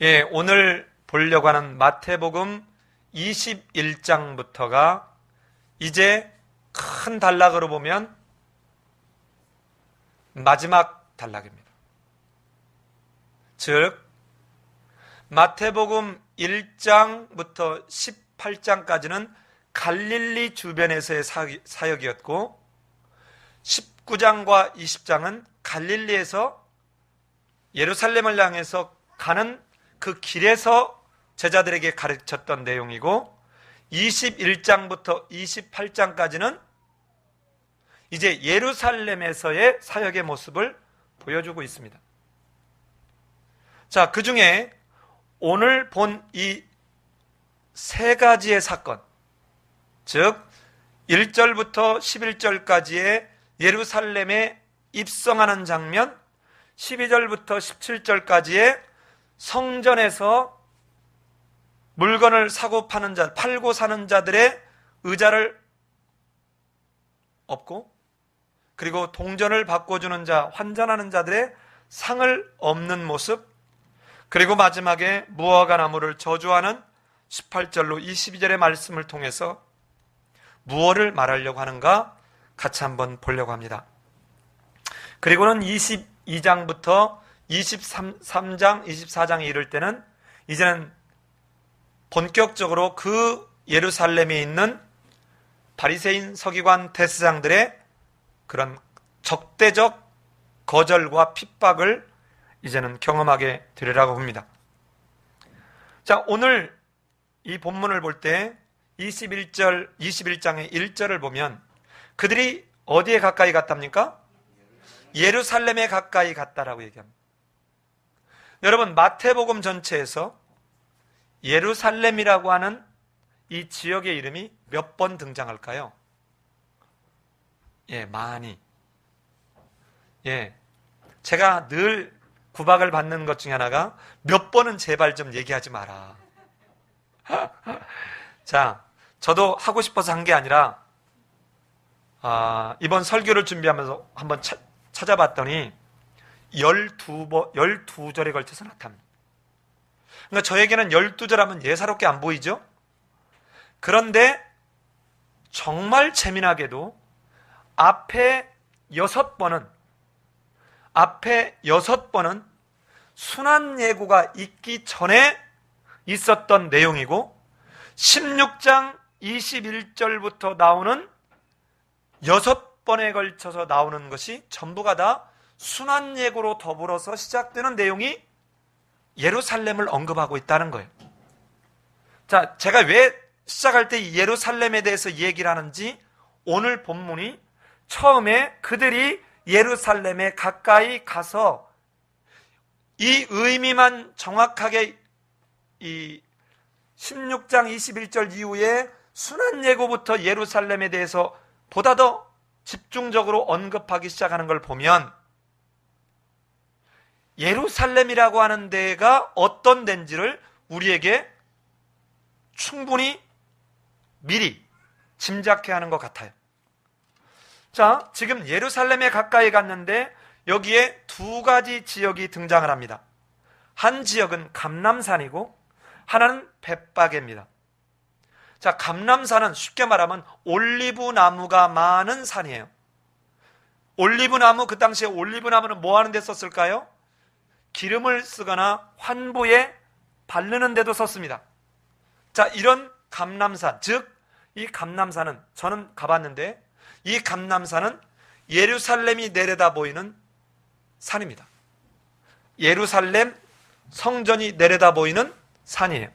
예, 오늘 보려고 하는 마태복음 21장부터가 이제 큰 단락으로 보면 마지막 단락입니다. 즉, 마태복음 1장부터 18장까지는 갈릴리 주변에서의 사역이었고, 19장과 20장은 갈릴리에서 예루살렘을 향해서 가는 그 길에서 제자들에게 가르쳤던 내용이고, 21장부터 28장까지는 이제 예루살렘에서의 사역의 모습을 보여주고 있습니다. 자, 그 중에 오늘 본 이 세 가지의 사건, 즉 1절부터 11절까지의 예루살렘에 입성하는 장면, 12절부터 17절까지의 성전에서 물건을 사고 파는 자, 팔고 사는 자들의 의자를 엎고, 그리고 동전을 바꿔주는 자, 환전하는 자들의 상을 엎는 모습, 그리고 마지막에 무화과 나무를 저주하는 18절로 22절의 말씀을 통해서 무엇을 말하려고 하는가 같이 한번 보려고 합니다. 그리고는 22장부터 23장, 24장에 이를 때는 이제는 본격적으로 그 예루살렘에 있는 바리새인, 서기관, 대제사장들의 그런 적대적 거절과 핍박을 이제는 경험하게 되리라고 봅니다. 자, 오늘 이 본문을 볼 때 21장의 1절을 보면 그들이 어디에 가까이 갔답니까? 예루살렘에 가까이 갔다라고 얘기합니다. 여러분, 마태복음 전체에서 예루살렘이라고 하는 이 지역의 이름이 몇 번 등장할까요? 예, 많이. 예, 제가 늘 구박을 받는 것 중에 하나가 몇 번은 제발 좀 얘기하지 마라. 자, 저도 하고 싶어서 한 게 아니라 이번 설교를 준비하면서 한번 찾아봤더니 12절에 걸쳐서 나타납니다. 그러니까 저에게는 12절 하면 예사롭게 안 보이죠? 그런데 정말 재미나게도 앞에 6번은 순환 예고가 있기 전에 있었던 내용이고, 16장 21절부터 나오는 6번에 걸쳐서 나오는 것이 전부가 다 순환 예고로 더불어서 시작되는 내용이 예루살렘을 언급하고 있다는 거예요. 자, 제가 왜 시작할 때 예루살렘에 대해서 얘기를 하는지, 오늘 본문이 처음에 그들이 예루살렘에 가까이 가서 이 의미만 정확하게 이 16장 21절 이후에 순환 예고부터 예루살렘에 대해서 보다 더 집중적으로 언급하기 시작하는 걸 보면, 예루살렘이라고 하는 데가 어떤 데인지를 우리에게 충분히 미리 짐작해야 하는 것 같아요. 자, 지금 예루살렘에 가까이 갔는데 여기에 두 가지 지역이 등장을 합니다. 한 지역은 감람산이고 하나는 벳바게입니다. 자, 감람산은 쉽게 말하면 올리브 나무가 많은 산이에요. 올리브 나무, 그 당시에 올리브 나무는 뭐 하는 데 썼을까요? 기름을 쓰거나 환부에 바르는 데도 썼습니다. 자, 이런 감람산, 즉 이 감람산은, 저는 가봤는데 이 감람산은 예루살렘이 내려다 보이는 산입니다. 예루살렘 성전이 내려다 보이는 산이에요.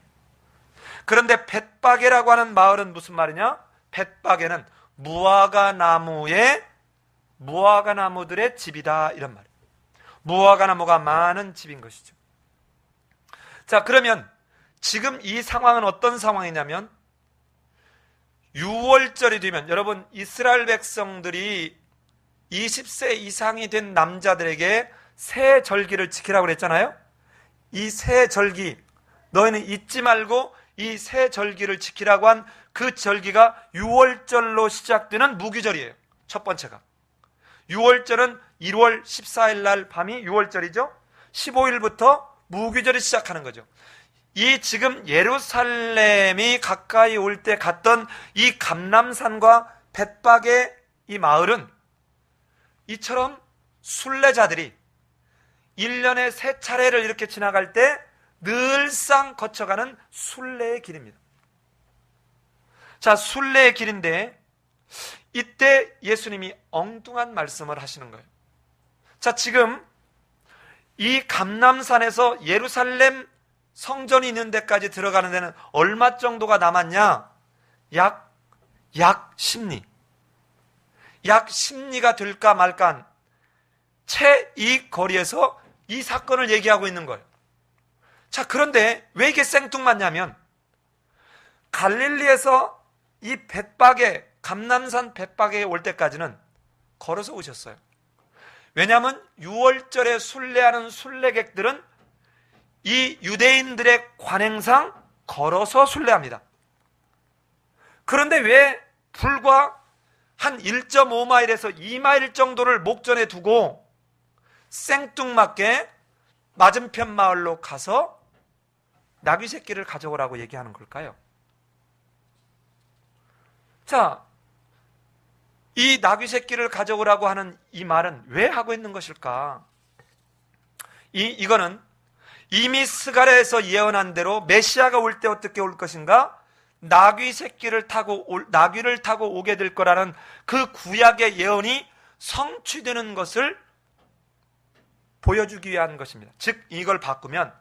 그런데 벳바게라고 하는 마을은 무슨 말이냐? 벳바게는 무화과 나무들의 집이다, 이런 말이에요. 무화과 나무가 많은 집인 것이죠. 자, 그러면 지금 이 상황은 어떤 상황이냐면, 6월절이 되면, 여러분, 이스라엘 백성들이 20세 이상이 된 남자들에게 새 절기를 지키라고 그랬잖아요. 이 새 절기, 너희는 잊지 말고 이 새 절기를 지키라고 한 그 절기가 6월절로 시작되는 무기절이에요. 첫 번째가 6월절은 1월 14일 날 밤이 6월절이죠. 15일부터 무기절이 시작하는 거죠. 이 지금 예루살렘이 가까이 올 때 갔던 이 감람산과 벳박의 이 마을은 이처럼 순례자들이 1년에 3차례를 이렇게 지나갈 때 늘상 거쳐가는 순례의 길입니다. 자, 순례의 길인데 이때 예수님이 엉뚱한 말씀을 하시는 거예요. 자, 지금 이 감람산에서 예루살렘 성전이 있는 데까지 들어가는 데는 얼마 정도가 남았냐? 약 10리. 약 10리가 될까 말까 채 이 거리에서 이 사건을 얘기하고 있는 거예요. 자, 그런데 왜 이게 생뚱맞냐면 갈릴리에서 이 벳박에 감람산 벳박에 올 때까지는 걸어서 오셨어요. 왜냐하면 6월절에 순례하는 순례객들은 이 유대인들의 관행상 걸어서 순례합니다. 그런데 왜 불과 한 1.5마일에서 2마일 정도를 목전에 두고 생뚱맞게 맞은편 마을로 가서 나귀 새끼를 가져오라고 얘기하는 걸까요? 자, 이 나귀 새끼를 가져오라고 하는 이 말은 왜 하고 있는 것일까? 이거는 이미 스가랴에서 예언한 대로 메시아가 올 때 어떻게 올 것인가? 나귀를 타고 오게 될 거라는 그 구약의 예언이 성취되는 것을 보여주기 위한 것입니다. 즉, 이걸 바꾸면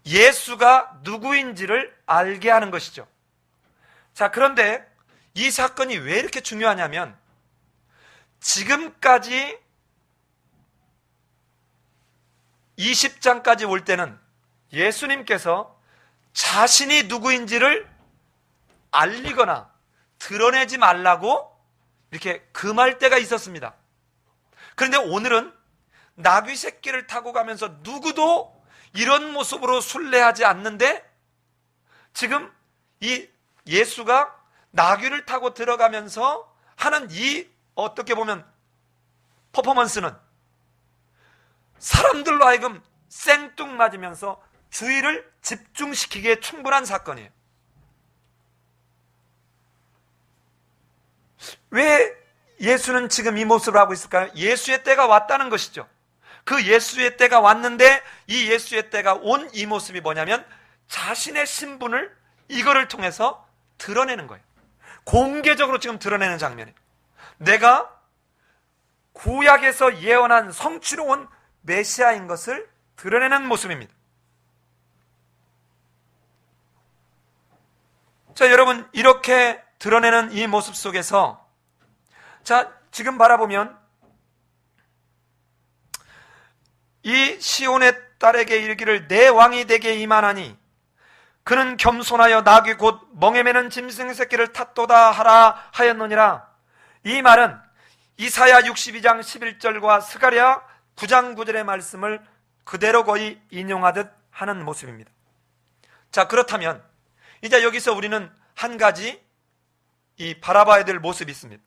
예수가 누구인지를 알게 하는 것이죠. 자, 그런데 이 사건이 왜 이렇게 중요하냐면 지금까지 20장까지 올 때는 예수님께서 자신이 누구인지를 알리거나 드러내지 말라고 이렇게 금할 때가 있었습니다. 그런데 오늘은 나귀 새끼를 타고 가면서 누구도 이런 모습으로 순례하지 않는데 지금 이 예수가 나귀를 타고 들어가면서 하는 이 어떻게 보면 퍼포먼스는 사람들로 하여금 생뚱맞으면서 주의를 집중시키기에 충분한 사건이에요. 왜 예수는 지금 이 모습을 하고 있을까요? 예수의 때가 왔다는 것이죠. 그 예수의 때가 왔는데 이 예수의 때가 온 이 모습이 뭐냐면 자신의 신분을 이거를 통해서 드러내는 거예요. 공개적으로 지금 드러내는 장면이에요. 내가 구약에서 예언한 성취로 온 메시아인 것을 드러내는 모습입니다. 자, 여러분, 이렇게 드러내는 이 모습 속에서 자, 지금 바라보면 이 시온의 딸에게 이르기를 내 왕이 내게 임하나니 그는 겸손하여 나귀 곧 멍에 매는 짐승 새끼를 탔도다 하라 하였느니라. 이 말은 이사야 62장 11절과 스가랴 9장 9절의 말씀을 그대로 거의 인용하듯 하는 모습입니다. 자, 그렇다면 이제 여기서 우리는 한 가지 바라봐야 될 모습이 있습니다.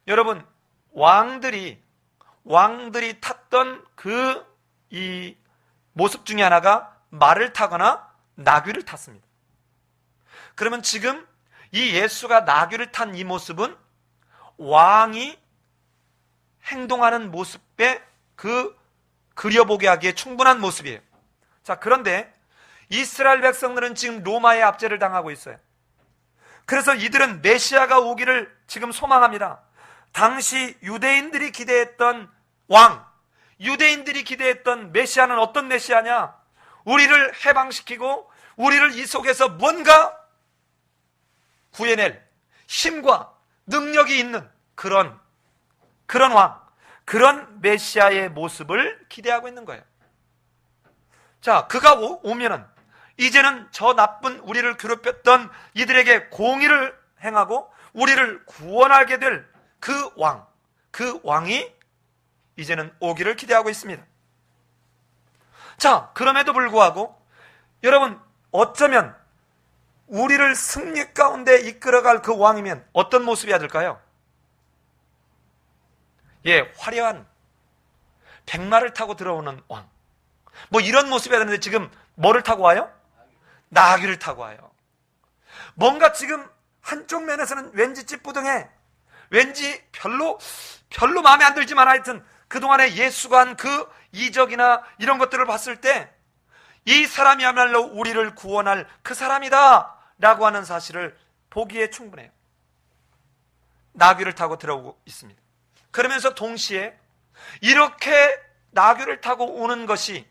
여러분, 왕들이 탔던 이 모습 중에 하나가 말을 타거나 나귀를 탔습니다. 그러면 지금 이 예수가 나귀를 탄 이 모습은 왕이 행동하는 모습에 그려보게 하기에 충분한 모습이에요. 자, 그런데 이스라엘 백성들은 지금 로마의 압제를 당하고 있어요. 그래서 이들은 메시아가 오기를 지금 소망합니다. 당시 유대인들이 기대했던 왕, 유대인들이 기대했던 메시아는 어떤 메시아냐? 우리를 해방시키고 우리를 이 속에서 뭔가 구해낼 힘과 능력이 있는 그런 왕, 그런 메시아의 모습을 기대하고 있는 거예요. 자, 그가 오면은 이제는 저 나쁜 우리를 괴롭혔던 이들에게 공의를 행하고 우리를 구원하게 될 그 왕이 이제는 오기를 기대하고 있습니다. 자, 그럼에도 불구하고 여러분, 어쩌면 우리를 승리 가운데 이끌어갈 그 왕이면 어떤 모습이어야 될까요? 화려한 백마를 타고 들어오는 왕, 뭐 이런 모습이어야 되는데 지금 뭐를 타고 와요? 나귀를 타고 와요. 뭔가 지금 한쪽 면에서는 왠지 찌뿌둥해, 왠지 별로 마음에 안 들지만 하여튼 그동안에 예수가 한 그 이적이나 이런 것들을 봤을 때 이 사람이야말로 우리를 구원할 그 사람이다 라고 하는 사실을 보기에 충분해요. 나귀를 타고 들어오고 있습니다. 그러면서 동시에 이렇게 나귀를 타고 오는 것이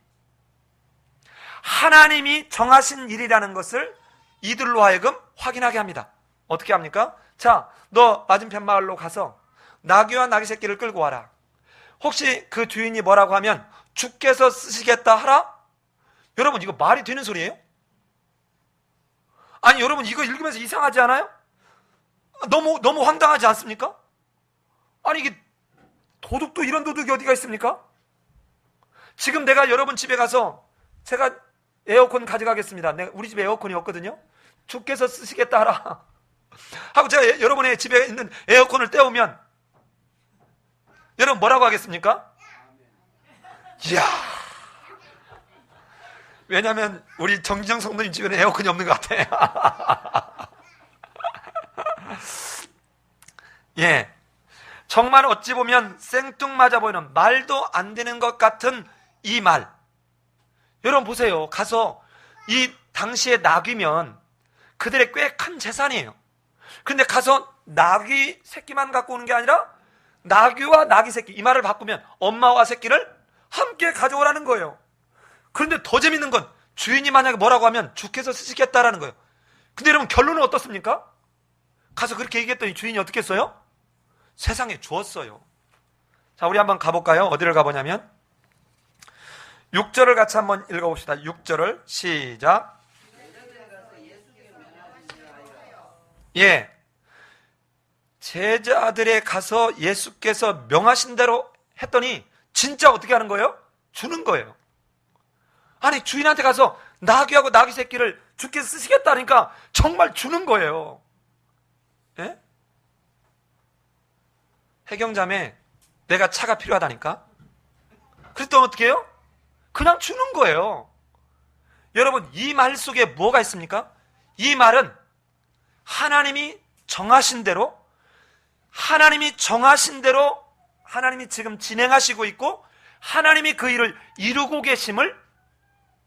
하나님이 정하신 일이라는 것을 이들로 하여금 확인하게 합니다. 어떻게 합니까? 자, 너 맞은편 마을로 가서 나귀와 나귀 새끼를 끌고 와라. 혹시 그 주인이 뭐라고 하면 주께서 쓰시겠다 하라? 여러분, 이거 말이 되는 소리예요? 아니, 여러분, 이거 읽으면서 이상하지 않아요? 너무 황당하지 않습니까? 아니, 이게 도둑도 이런 도둑이 어디가 있습니까? 지금 내가 여러분 집에 가서 제가 에어컨 가져가겠습니다. 우리 집에 에어컨이 없거든요. 주께서 쓰시겠다 하라 하고 제가 여러분의 집에 있는 에어컨을 떼우면 여러분 뭐라고 하겠습니까? 이야, 왜냐하면 우리 정지정 성도님 집에는 에어컨이 없는 것 같아. 예, 정말 어찌 보면 생뚱맞아 보이는 말도 안 되는 것 같은 이 말. 여러분 보세요. 가서 이 당시에 나귀면 그들의 꽤 큰 재산이에요. 그런데 가서 나귀 새끼만 갖고 오는 게 아니라 나귀와 나귀 새끼, 이 말을 바꾸면 엄마와 새끼를 함께 가져오라는 거예요. 그런데 더 재밌는 건 주인이 만약에 뭐라고 하면 주께서 쓰시겠다라는 거예요. 근데 여러분 결론은 어떻습니까? 가서 그렇게 얘기했더니 주인이 어떻게 했어요? 세상에 주었어요. 자, 우리 한번 가볼까요? 어디를 가보냐면 6절을 같이 한번 읽어봅시다. 6절을 시작. 예, 제자들에 가서 예수께서 명하신 대로 했더니 진짜 어떻게 하는 거예요? 주는 거예요. 아니, 주인한테 가서 나귀하고 나귀 새끼를 주께서 쓰시겠다니까 정말 주는 거예요. 예? 해경자매, 내가 차가 필요하다니까? 그랬더니 어떻게 해요? 그냥 주는 거예요. 여러분, 이 말 속에 뭐가 있습니까? 이 말은 하나님이 정하신 대로, 하나님이 지금 진행하시고 있고 하나님이 그 일을 이루고 계심을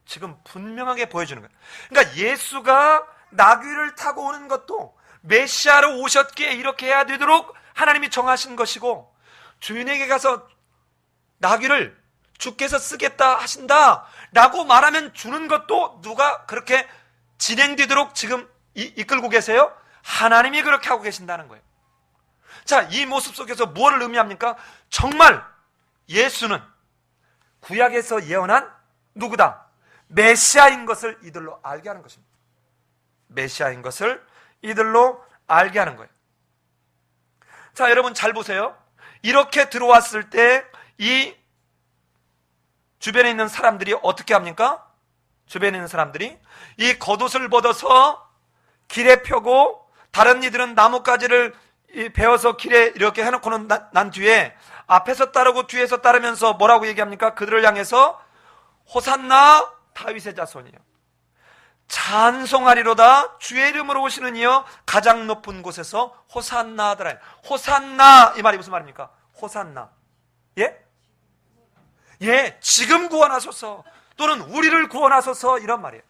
지금 분명하게 보여주는 거예요. 그러니까 예수가 나귀를 타고 오는 것도 메시아로 오셨기에 이렇게 해야 되도록 하나님이 정하신 것이고, 주인에게 가서 나귀를 주께서 쓰겠다 하신다 라고 말하면 주는 것도 누가 그렇게 진행되도록 지금 이끌고 계세요? 하나님이 그렇게 하고 계신다는 거예요. 자, 이 모습 속에서 무엇을 의미합니까? 정말 예수는 구약에서 예언한 누구다? 메시아인 것을 이들로 알게 하는 것입니다. 메시아인 것을 이들로 알게 하는 거예요. 자, 여러분 잘 보세요. 이렇게 들어왔을 때 이 주변에 있는 사람들이 어떻게 합니까? 주변에 있는 사람들이 이 겉옷을 벗어서 길에 펴고, 다른 이들은 나뭇가지를 베어서 길에 이렇게 해놓고는 난 뒤에 앞에서 따르고 뒤에서 따르면서 뭐라고 얘기합니까? 그들을 향해서 호산나 다윗의 자손이요, 찬송하리로다 주의 이름으로 오시는 이여 가장 높은 곳에서 호산나 하더라. 호산나, 이 말이 무슨 말입니까? 호산나, 예, 지금 구원하소서, 또는 우리를 구원하소서, 이런 말이에요.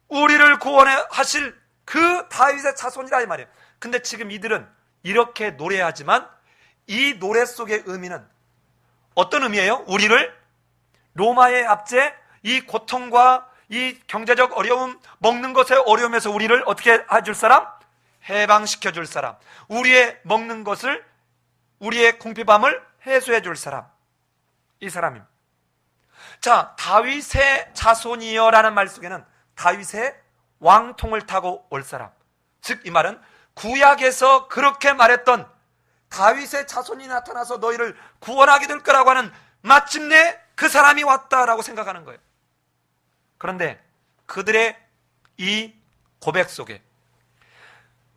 우리를 구원하실 그 다윗의 자손이라, 이 말이에요. 근데 지금 이들은 이렇게 노래하지만 이 노래 속의 의미는 어떤 의미예요? 우리를 로마의 압제, 이 고통과 이 경제적 어려움, 먹는 것의 어려움에서 우리를 어떻게 해줄 사람? 해방시켜 줄 사람. 우리의 먹는 것을, 우리의 궁핍함을 해소해 줄 사람, 이 사람입니다. 자, 다윗의 자손이여 라는 말 속에는 다윗의 왕통을 타고 올 사람, 즉 이 말은 구약에서 그렇게 말했던 다윗의 자손이 나타나서 너희를 구원하게 될 거라고 하는 마침내 그 사람이 왔다라고 생각하는 거예요. 그런데 그들의 이 고백 속에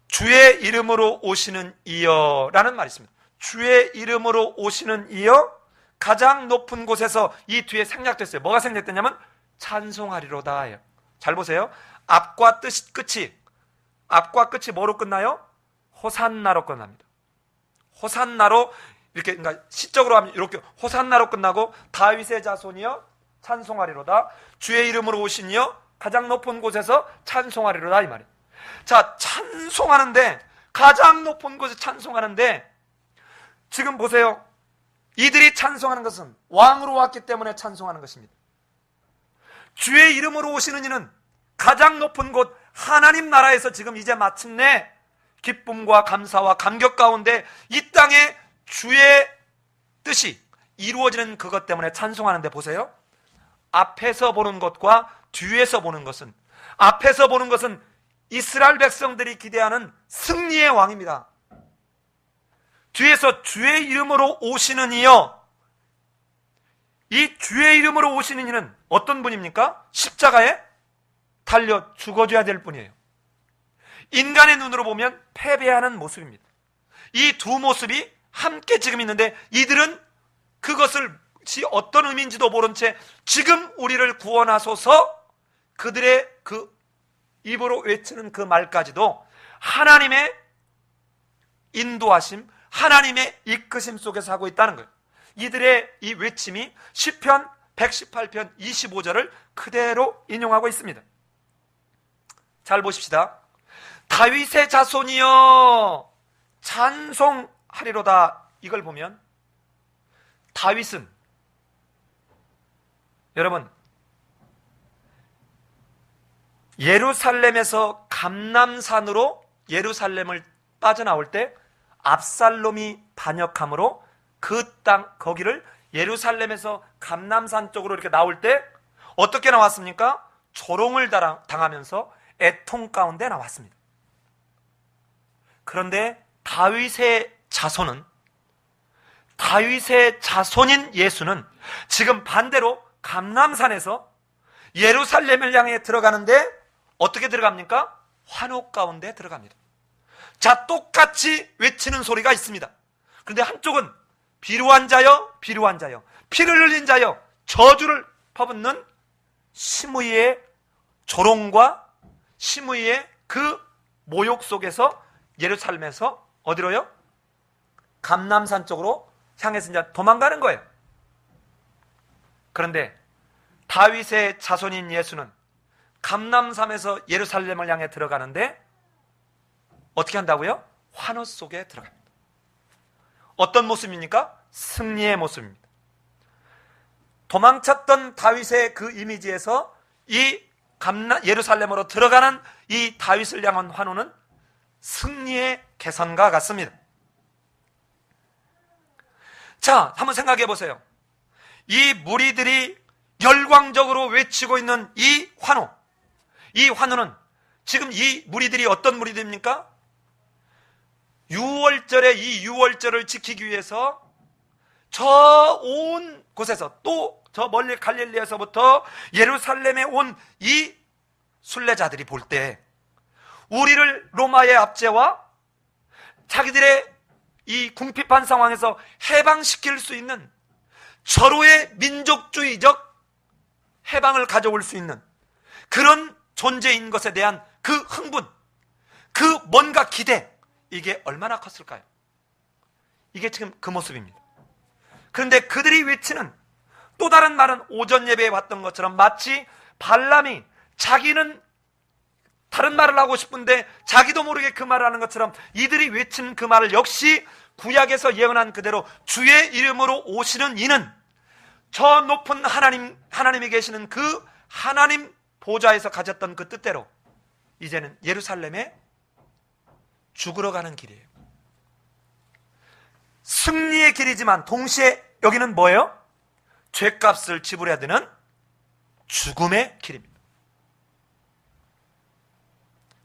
주의 이름으로 오시는 이여라는 말이 있습니다. 주의 이름으로 오시는 이여 가장 높은 곳에서 이 뒤에 생략됐어요. 뭐가 생략됐냐면 찬송하리로다. 잘 보세요. 앞과 끝이 뭐로 끝나요? 호산나로 끝납니다. 호산나로 이렇게, 그러니까 시적으로 하면 이렇게 호산나로 끝나고, 다윗의 자손이여 찬송하리로다. 주의 이름으로 오시니여 가장 높은 곳에서 찬송하리로다, 이 말이에요. 자, 찬송하는데, 가장 높은 곳에 찬송하는데, 지금 보세요. 이들이 찬송하는 것은 왕으로 왔기 때문에 찬송하는 것입니다. 주의 이름으로 오시는 이는 가장 높은 곳 하나님 나라에서 지금 이제 마침내 기쁨과 감사와 감격 가운데 이 땅에 주의 뜻이 이루어지는 그것 때문에 찬송하는데, 보세요. 앞에서 보는 것과 뒤에서 보는 것은, 앞에서 보는 것은 이스라엘 백성들이 기대하는 승리의 왕입니다. 뒤에서 주의 이름으로 오시는 이여, 이 주의 이름으로 오시는 이는 어떤 분입니까? 십자가에 달려 죽어줘야 될 분이에요. 인간의 눈으로 보면 패배하는 모습입니다. 이 두 모습이 함께 지금 있는데, 이들은 그것을 어떤 의미인지도 모른 채 지금 우리를 구원하소서, 그들의 그 입으로 외치는 그 말까지도 하나님의 인도하심, 하나님의 이끄심 속에서 하고 있다는 거예요. 이들의 이 외침이 시편 118편 25절을 그대로 인용하고 있습니다. 잘 보십시다. 다윗의 자손이여 찬송하리로다. 이걸 보면 다윗은, 여러분, 예루살렘에서 감람산으로 예루살렘을 빠져나올 때 압살롬이 반역함으로 그 땅, 거기를 예루살렘에서 감람산 쪽으로 이렇게 나올 때 어떻게 나왔습니까? 조롱을 당하면서 애통 가운데 나왔습니다. 그런데 다윗의 자손인 예수는 지금 반대로 감람산에서 예루살렘을 향해 들어가는데 어떻게 들어갑니까? 환호 가운데 들어갑니다. 자, 똑같이 외치는 소리가 있습니다. 그런데 한쪽은 비루한 자여, 비루한 자여, 피를 흘린 자여, 저주를 퍼붓는 시므이의 조롱과 시므이의 그 모욕 속에서 예루살렘에서 어디로요? 감람산 쪽으로 향해서 이제 도망가는 거예요. 그런데 다윗의 자손인 예수는 감람산에서 예루살렘을 향해 들어가는데 어떻게 한다고요? 환호 속에 들어갑니다. 어떤 모습입니까? 승리의 모습입니다. 도망쳤던 다윗의 그 이미지에서 이 예루살렘으로 들어가는 이 다윗을 향한 환호는 승리의 개선과 같습니다. 자, 한번 생각해 보세요. 이 무리들이 열광적으로 외치고 있는 이 환호는 지금 이 무리들이 어떤 무리들입니까? 유월절에 이 유월절을 지키기 위해서 저 온 곳에서, 또 저 멀리 갈릴리에서부터 예루살렘에 온 이 순례자들이 볼 때 우리를 로마의 압제와 자기들의 이 궁핍한 상황에서 해방시킬 수 있는 절호의 민족주의적 해방을 가져올 수 있는 그런 존재인 것에 대한 그 흥분, 그 뭔가 기대, 이게 얼마나 컸을까요? 이게 지금 그 모습입니다. 그런데 그들이 외치는 또 다른 말은 오전 예배에 봤던 것처럼 마치 발람이 자기는 다른 말을 하고 싶은데 자기도 모르게 그 말을 하는 것처럼 이들이 외친 그 말을 역시 구약에서 예언한 그대로 주의 이름으로 오시는 이는 저 높은 하나님이 계시는 그 하나님 보좌에서 가졌던 그 뜻대로 이제는 예루살렘에 죽으러 가는 길이에요. 승리의 길이지만 동시에 여기는 뭐예요? 죄값을 지불해야 되는 죽음의 길입니다.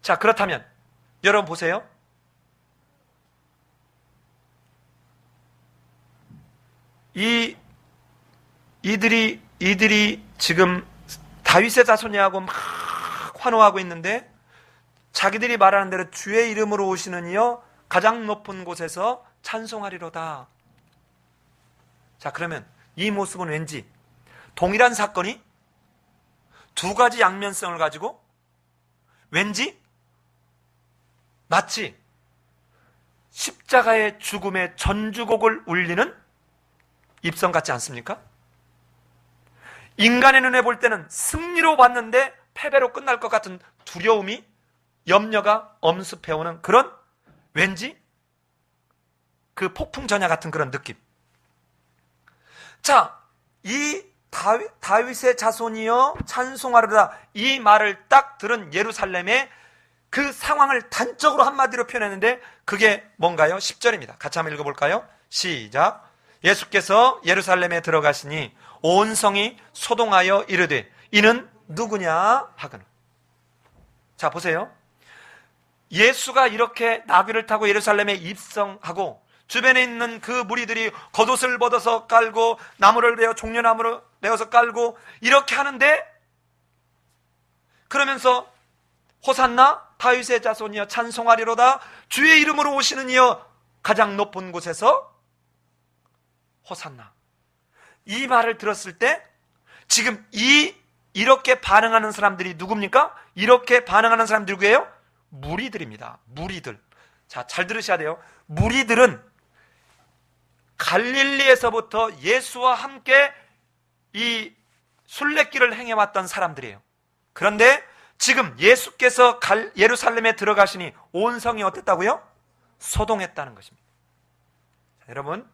자, 그렇다면 여러분 보세요. 이들이 지금 다윗의 자손이하고 막 환호하고 있는데 자기들이 말하는 대로 주의 이름으로 오시는 이여 가장 높은 곳에서 찬송하리로다. 자, 그러면 이 모습은 왠지 동일한 사건이 두 가지 양면성을 가지고 왠지 마치 십자가의 죽음의 전주곡을 울리는 입성 같지 않습니까? 인간의 눈에 볼 때는 승리로 봤는데 패배로 끝날 것 같은 두려움이, 염려가 엄습해오는 그런 왠지 그 폭풍 전야 같은 그런 느낌. 자, 이 다윗의 자손이여 찬송하리로다, 이 말을 딱 들은 예루살렘의 그 상황을 단적으로 한마디로 표현했는데 그게 뭔가요? 10절입니다. 같이 한번 읽어볼까요? 시작. 예수께서 예루살렘에 들어가시니 온 성이 소동하여 이르되 이는 누구냐 하거늘. 자, 보세요. 예수가 이렇게 나귀를 타고 예루살렘에 입성하고 주변에 있는 그 무리들이 겉옷을 벗어서 깔고 나무를 베어 종려나무를 베어서 깔고 이렇게 하는데, 그러면서 호산나 다윗의 자손이여 찬송하리로다, 주의 이름으로 오시는 이여 가장 높은 곳에서 호산나, 이 말을 들었을 때 지금 이렇게 반응하는 사람들이 누굽니까? 이렇게 반응하는 사람들이 누구예요? 무리들입니다. 무리들. 자, 잘 들으셔야 돼요. 무리들은 갈릴리에서부터 예수와 함께 이 순례길을 행해왔던 사람들이에요. 그런데 지금 예수께서 예루살렘에 들어가시니 온 성이 어땠다고요? 소동했다는 것입니다. 자, 여러분,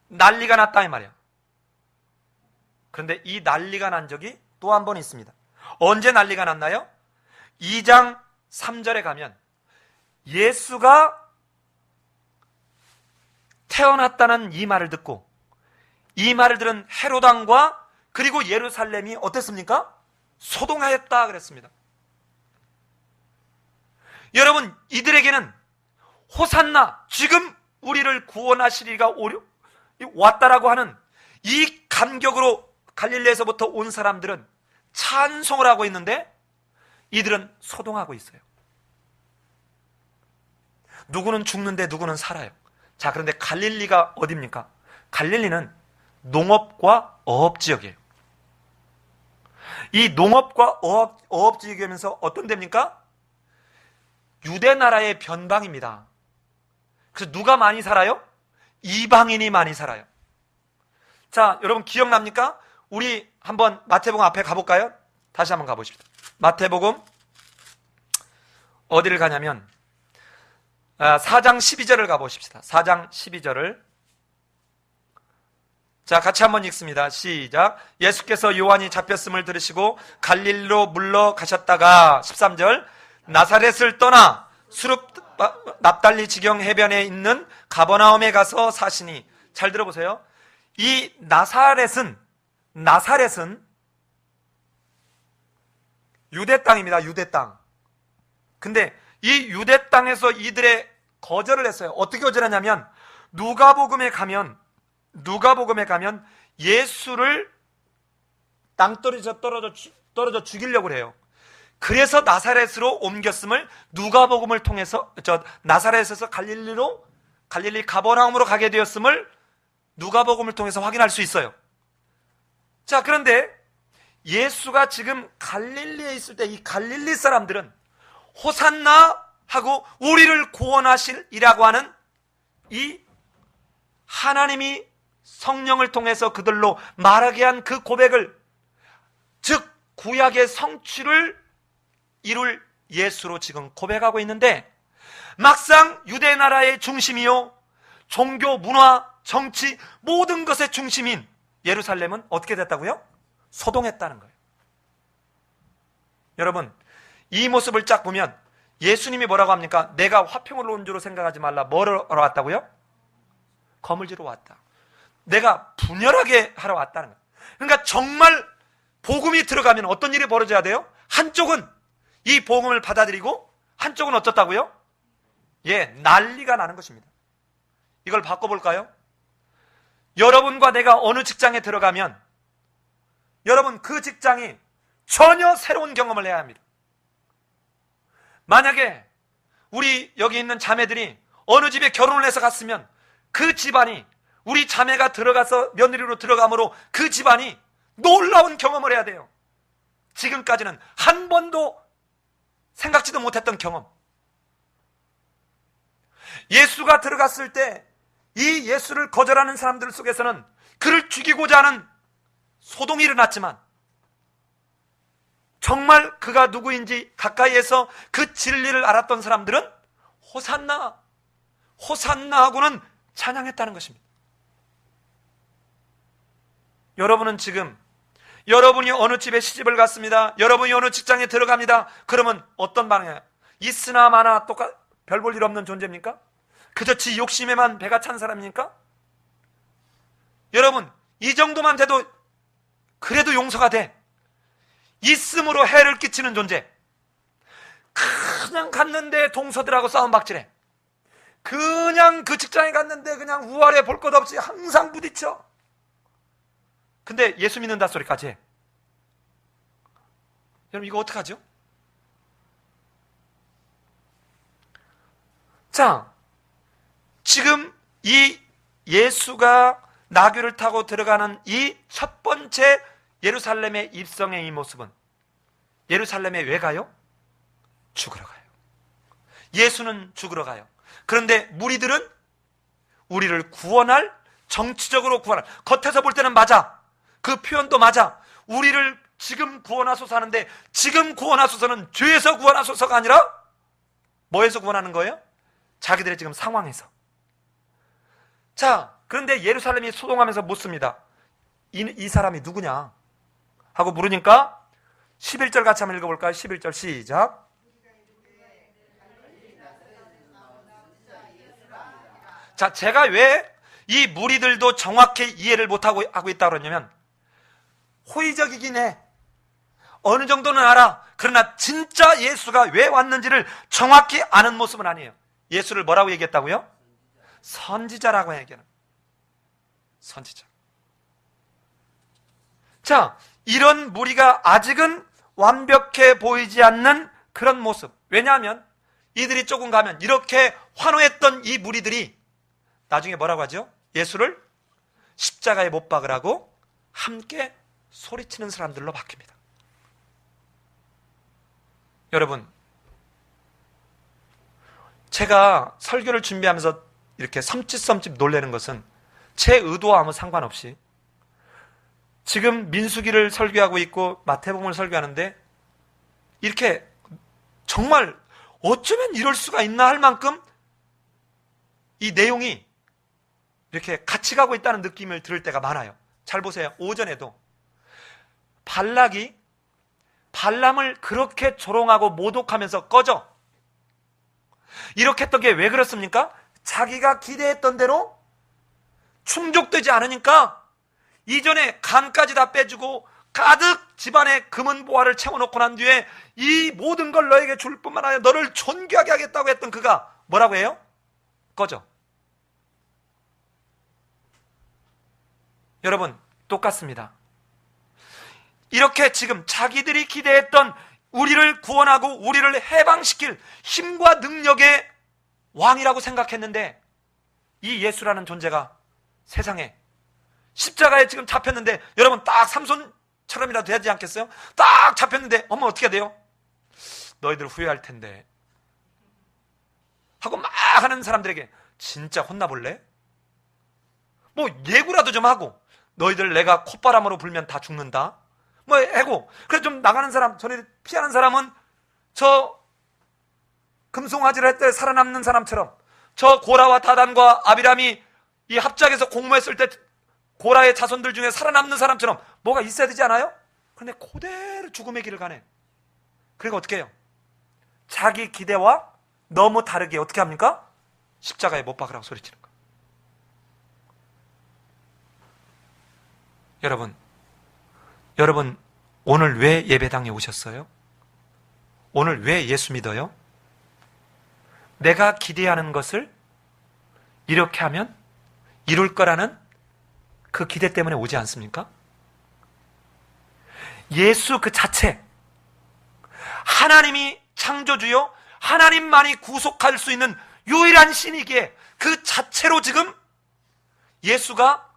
난리가 났다 이 말이에요. 그런데 이 난리가 난 적이 또 한 번 있습니다. 언제 난리가 났나요? 2장 3절에 가면 예수가 태어났다는 이 말을 듣고 이 말을 들은 헤롯 왕과 그리고 예루살렘이 어땠습니까? 소동하였다 그랬습니다. 여러분, 이들에게는 호산나, 지금 우리를 구원하시리가 왔다라고 하는 이 감격으로 갈릴리에서부터 온 사람들은 찬송을 하고 있는데 이들은 소동하고 있어요. 누구는 죽는데 누구는 살아요. 자, 그런데 갈릴리가 어디입니까? 갈릴리는 농업과 어업지역이에요. 이 농업과 어업지역이면서 어떤 데입니까? 유대나라의 변방입니다. 그래서 누가 많이 살아요? 이방인이 많이 살아요. 자, 여러분 기억납니까? 우리 한번 마태복음 앞에 가볼까요? 다시 한번 가보십시오. 마태복음 어디를 가냐면 4장 12절을 가보십시다. 4장 12절을. 자, 같이 한번 읽습니다. 시작. 예수께서 요한이 잡혔음을 들으시고 갈릴리로 물러가셨다가 13절 나사렛을 떠나 수룹 납달리 지경 해변에 있는 가버나움에 가서 사시니. 잘 들어보세요. 이 나사렛은 유대 땅입니다. 유대 땅. 근데 이 유대 땅에서 이들의 거절을 했어요. 어떻게 거절하냐면 누가복음에 가면 예수를 땅떨어져 떨어져 죽이려고 해요. 그래서 나사렛으로 옮겼음을 누가복음을 통해서 나사렛에서 갈릴리 가버나움으로 가게 되었음을 누가복음을 통해서 확인할 수 있어요. 자, 그런데 예수가 지금 갈릴리에 있을 때 이 갈릴리 사람들은 호산나 하고 우리를 구원하시리라고 하는 이 하나님이 성령을 통해서 그들로 말하게 한 그 고백을, 즉 구약의 성취를 이룰 예수로 지금 고백하고 있는데, 막상 유대 나라의 중심이요 종교, 문화, 정치 모든 것의 중심인 예루살렘은 어떻게 됐다고요? 소동했다는 거예요. 여러분, 이 모습을 쫙 보면 예수님이 뭐라고 합니까? 내가 화평을 온 줄로 생각하지 말라. 뭐로 왔다고요? 거물지로 왔다. 내가 분열하게 하러 왔다는 거예요. 그러니까 정말 복음이 들어가면 어떤 일이 벌어져야 돼요? 한쪽은 이 복음을 받아들이고 한쪽은 어떻다고요? 난리가 나는 것입니다. 이걸 바꿔볼까요? 여러분과 내가 어느 직장에 들어가면 여러분 그 직장이 전혀 새로운 경험을 해야 합니다. 만약에 우리 여기 있는 자매들이 어느 집에 결혼을 해서 갔으면 그 집안이 우리 자매가 들어가서 며느리로 들어감으로 그 집안이 놀라운 경험을 해야 돼요. 지금까지는 한 번도 생각지도 못했던 경험. 예수가 들어갔을 때 이 예수를 거절하는 사람들 속에서는 그를 죽이고자 하는 소동이 일어났지만 정말 그가 누구인지 가까이에서 그 진리를 알았던 사람들은 호산나, 호산나 하고는 찬양했다는 것입니다. 여러분은 지금 여러분이 어느 집에 시집을 갔습니다. 여러분이 어느 직장에 들어갑니다. 그러면 어떤 반응이에요? 있으나 마나 별 볼 일 없는 존재입니까? 그저 지 욕심에만 배가 찬 사람입니까? 여러분, 이 정도만 돼도 그래도 용서가 돼. 있음으로 해를 끼치는 존재. 그냥 갔는데 동서들하고 싸움박질해. 그냥 그 직장에 갔는데 그냥 우아래 볼 것 없이 항상 부딪혀. 근데 예수 믿는다 소리까지 해. 여러분, 이거 어떡하죠? 자, 지금 이 예수가 나귀를 타고 들어가는 이 첫 번째 예루살렘의 입성의 이 모습은 예루살렘에 왜 가요? 죽으러 가요. 예수는 죽으러 가요. 그런데 무리들은 우리를 구원할, 정치적으로 구원할, 겉에서 볼 때는 맞아. 그 표현도 맞아. 우리를 지금 구원하소서 하는데 지금 구원하소서는 죄에서 구원하소서가 아니라 뭐에서 구원하는 거예요? 자기들의 지금 상황에서. 자, 그런데 예루살렘이 소동하면서 묻습니다. 이 사람이 누구냐? 하고 물으니까 11절 같이 한번 읽어볼까요? 11절 시작. 자, 제가 왜 이 무리들도 정확히 이해를 못하고 하고 있다고 그러냐면 호의적이긴 해. 어느 정도는 알아. 그러나 진짜 예수가 왜 왔는지를 정확히 아는 모습은 아니에요. 예수를 뭐라고 얘기했다고요? 선지자라고 얘기하는. 선지자. 자, 이런 무리가 아직은 완벽해 보이지 않는 그런 모습. 왜냐하면 이들이 조금 가면 이렇게 환호했던 이 무리들이 나중에 뭐라고 하죠? 예수를 십자가에 못 박으라고 함께 소리치는 사람들로 바뀝니다. 여러분, 제가 설교를 준비하면서 이렇게 섬찟 놀라는 것은 제 의도와 아무 상관없이 지금 민수기를 설교하고 있고 마태복음을 설교하는데 이렇게 정말 어쩌면 이럴 수가 있나 할 만큼 이 내용이 이렇게 같이 가고 있다는 느낌을 들을 때가 많아요. 잘 보세요. 오전에도 발락이 발람을 그렇게 조롱하고 모독하면서 꺼져. 이렇게 했던 게 왜 그렇습니까? 자기가 기대했던 대로 충족되지 않으니까 이전에 간까지 다 빼주고 가득 집안에 금은 보화를 채워놓고 난 뒤에 이 모든 걸 너에게 줄 뿐만 아니라 너를 존귀하게 하겠다고 했던 그가 뭐라고 해요? 꺼져. 여러분, 똑같습니다. 이렇게 지금 자기들이 기대했던 우리를 구원하고 우리를 해방시킬 힘과 능력의 왕이라고 생각했는데 이 예수라는 존재가 세상에 십자가에 지금 잡혔는데 여러분 딱 삼손처럼이라도 되지 않겠어요? 딱 잡혔는데 어머 어떻게 돼요? 너희들 후회할 텐데 하고 막 하는 사람들에게 진짜 혼나볼래? 뭐 예고라도 좀 하고 너희들 내가 콧바람으로 불면 다 죽는다 뭐 해고 그래 좀 나가는 사람 전에 피하는 사람은 저 금송아지를 할 때 살아남는 사람처럼 저 고라와 다단과 아비람이 이 합작에서 공모했을 때 고라의 자손들 중에 살아남는 사람처럼 뭐가 있어야 되지 않아요? 그런데 그대로 죽음의 길을 가네. 그리고 어떻게 해요? 자기 기대와 너무 다르게 어떻게 합니까? 십자가에 못 박으라고 소리치는 거예요. 여러분 오늘 왜 예배당에 오셨어요? 오늘 왜 예수 믿어요? 내가 기대하는 것을 이렇게 하면 이룰 거라는 그 기대 때문에 오지 않습니까? 예수 그 자체, 하나님이 창조주요 하나님만이 구속할 수 있는 유일한 신이기에 그 자체로 지금 예수가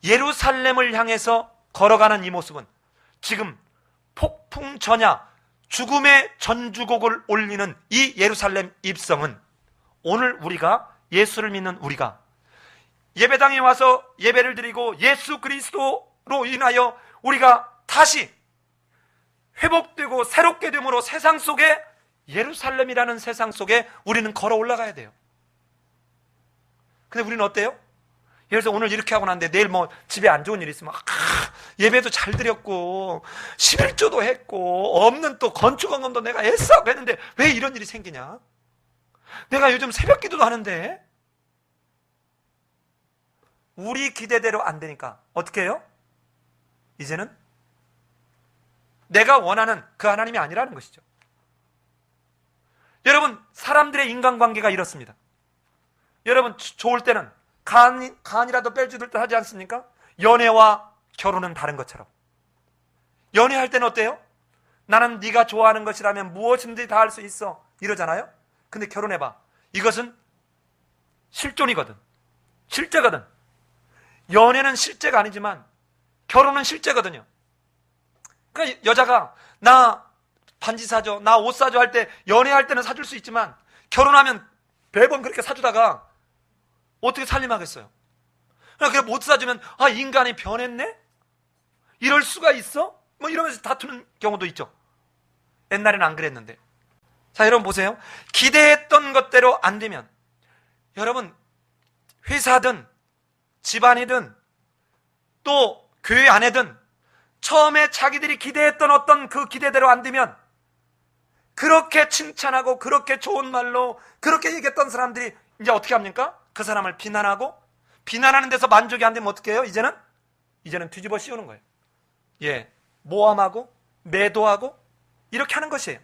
예루살렘을 향해서 걸어가는 이 모습은 지금 폭풍전야 죽음의 전주곡을 올리는 이 예루살렘 입성은 오늘 우리가, 예수를 믿는 우리가 예배당에 와서 예배를 드리고 예수 그리스도로 인하여 우리가 다시 회복되고 새롭게 됨으로 세상 속에, 예루살렘이라는 세상 속에 우리는 걸어 올라가야 돼요. 근데 우리는 어때요? 예를 들어서 오늘 이렇게 하고 났는데 내일 뭐 집에 안 좋은 일이 있으면 예배도 잘 드렸고 11조도 했고 없는 또 건축원금도 내가 애써 했는데 왜 이런 일이 생기냐? 내가 요즘 새벽 기도도 하는데. 우리 기대대로 안 되니까 어떻게 해요? 이제는 내가 원하는 그 하나님이 아니라는 것이죠. 여러분, 사람들의 인간관계가 이렇습니다. 여러분, 좋을 때는 간이라도 빼주들 듯 하지 않습니까? 연애와 결혼은 다른 것처럼. 연애할 때는 어때요? 나는 네가 좋아하는 것이라면 무엇인지 다 할 수 있어, 이러잖아요. 근데 결혼해봐, 이것은 실존이거든, 실제거든. 연애는 실제가 아니지만 결혼은 실제거든요. 그러니까 여자가 나 반지 사줘, 나 옷 사줘 할 때, 연애할 때는 사줄 수 있지만 결혼하면 매번 그렇게 사주다가 어떻게 살림하겠어요? 그냥 못 사주면 인간이 변했네? 이럴 수가 있어? 뭐 이러면서 다투는 경우도 있죠. 옛날에는 안 그랬는데. 자, 여러분 보세요. 기대했던 것대로 안 되면, 여러분, 회사든 집안이든 또 교회 안에든 처음에 자기들이 기대했던 어떤 그 기대대로 안 되면, 그렇게 칭찬하고 그렇게 좋은 말로 그렇게 얘기했던 사람들이 이제 어떻게 합니까? 그 사람을 비난하고, 비난하는 데서 만족이 안 되면 어떻게 해요? 이제는 뒤집어 씌우는 거예요. 예, 모함하고 매도하고 이렇게 하는 것이에요.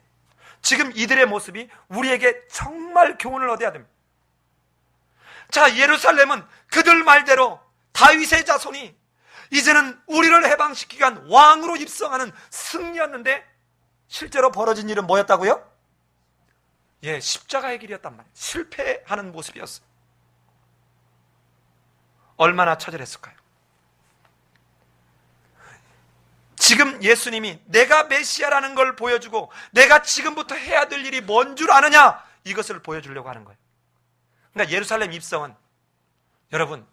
지금 이들의 모습이 우리에게 정말 교훈을 얻어야 됩니다. 자, 예루살렘은 그들 말대로 다윗의 자손이 이제는 우리를 해방시키기 위한 왕으로 입성하는 승리였는데, 실제로 벌어진 일은 뭐였다고요? 예, 십자가의 길이었단 말이에요. 실패하는 모습이었어요. 얼마나 처절했을까요? 지금 예수님이 내가 메시아라는 걸 보여주고 내가 지금부터 해야 될 일이 뭔 줄 아느냐, 이것을 보여주려고 하는 거예요. 그러니까 예루살렘 입성은 여러분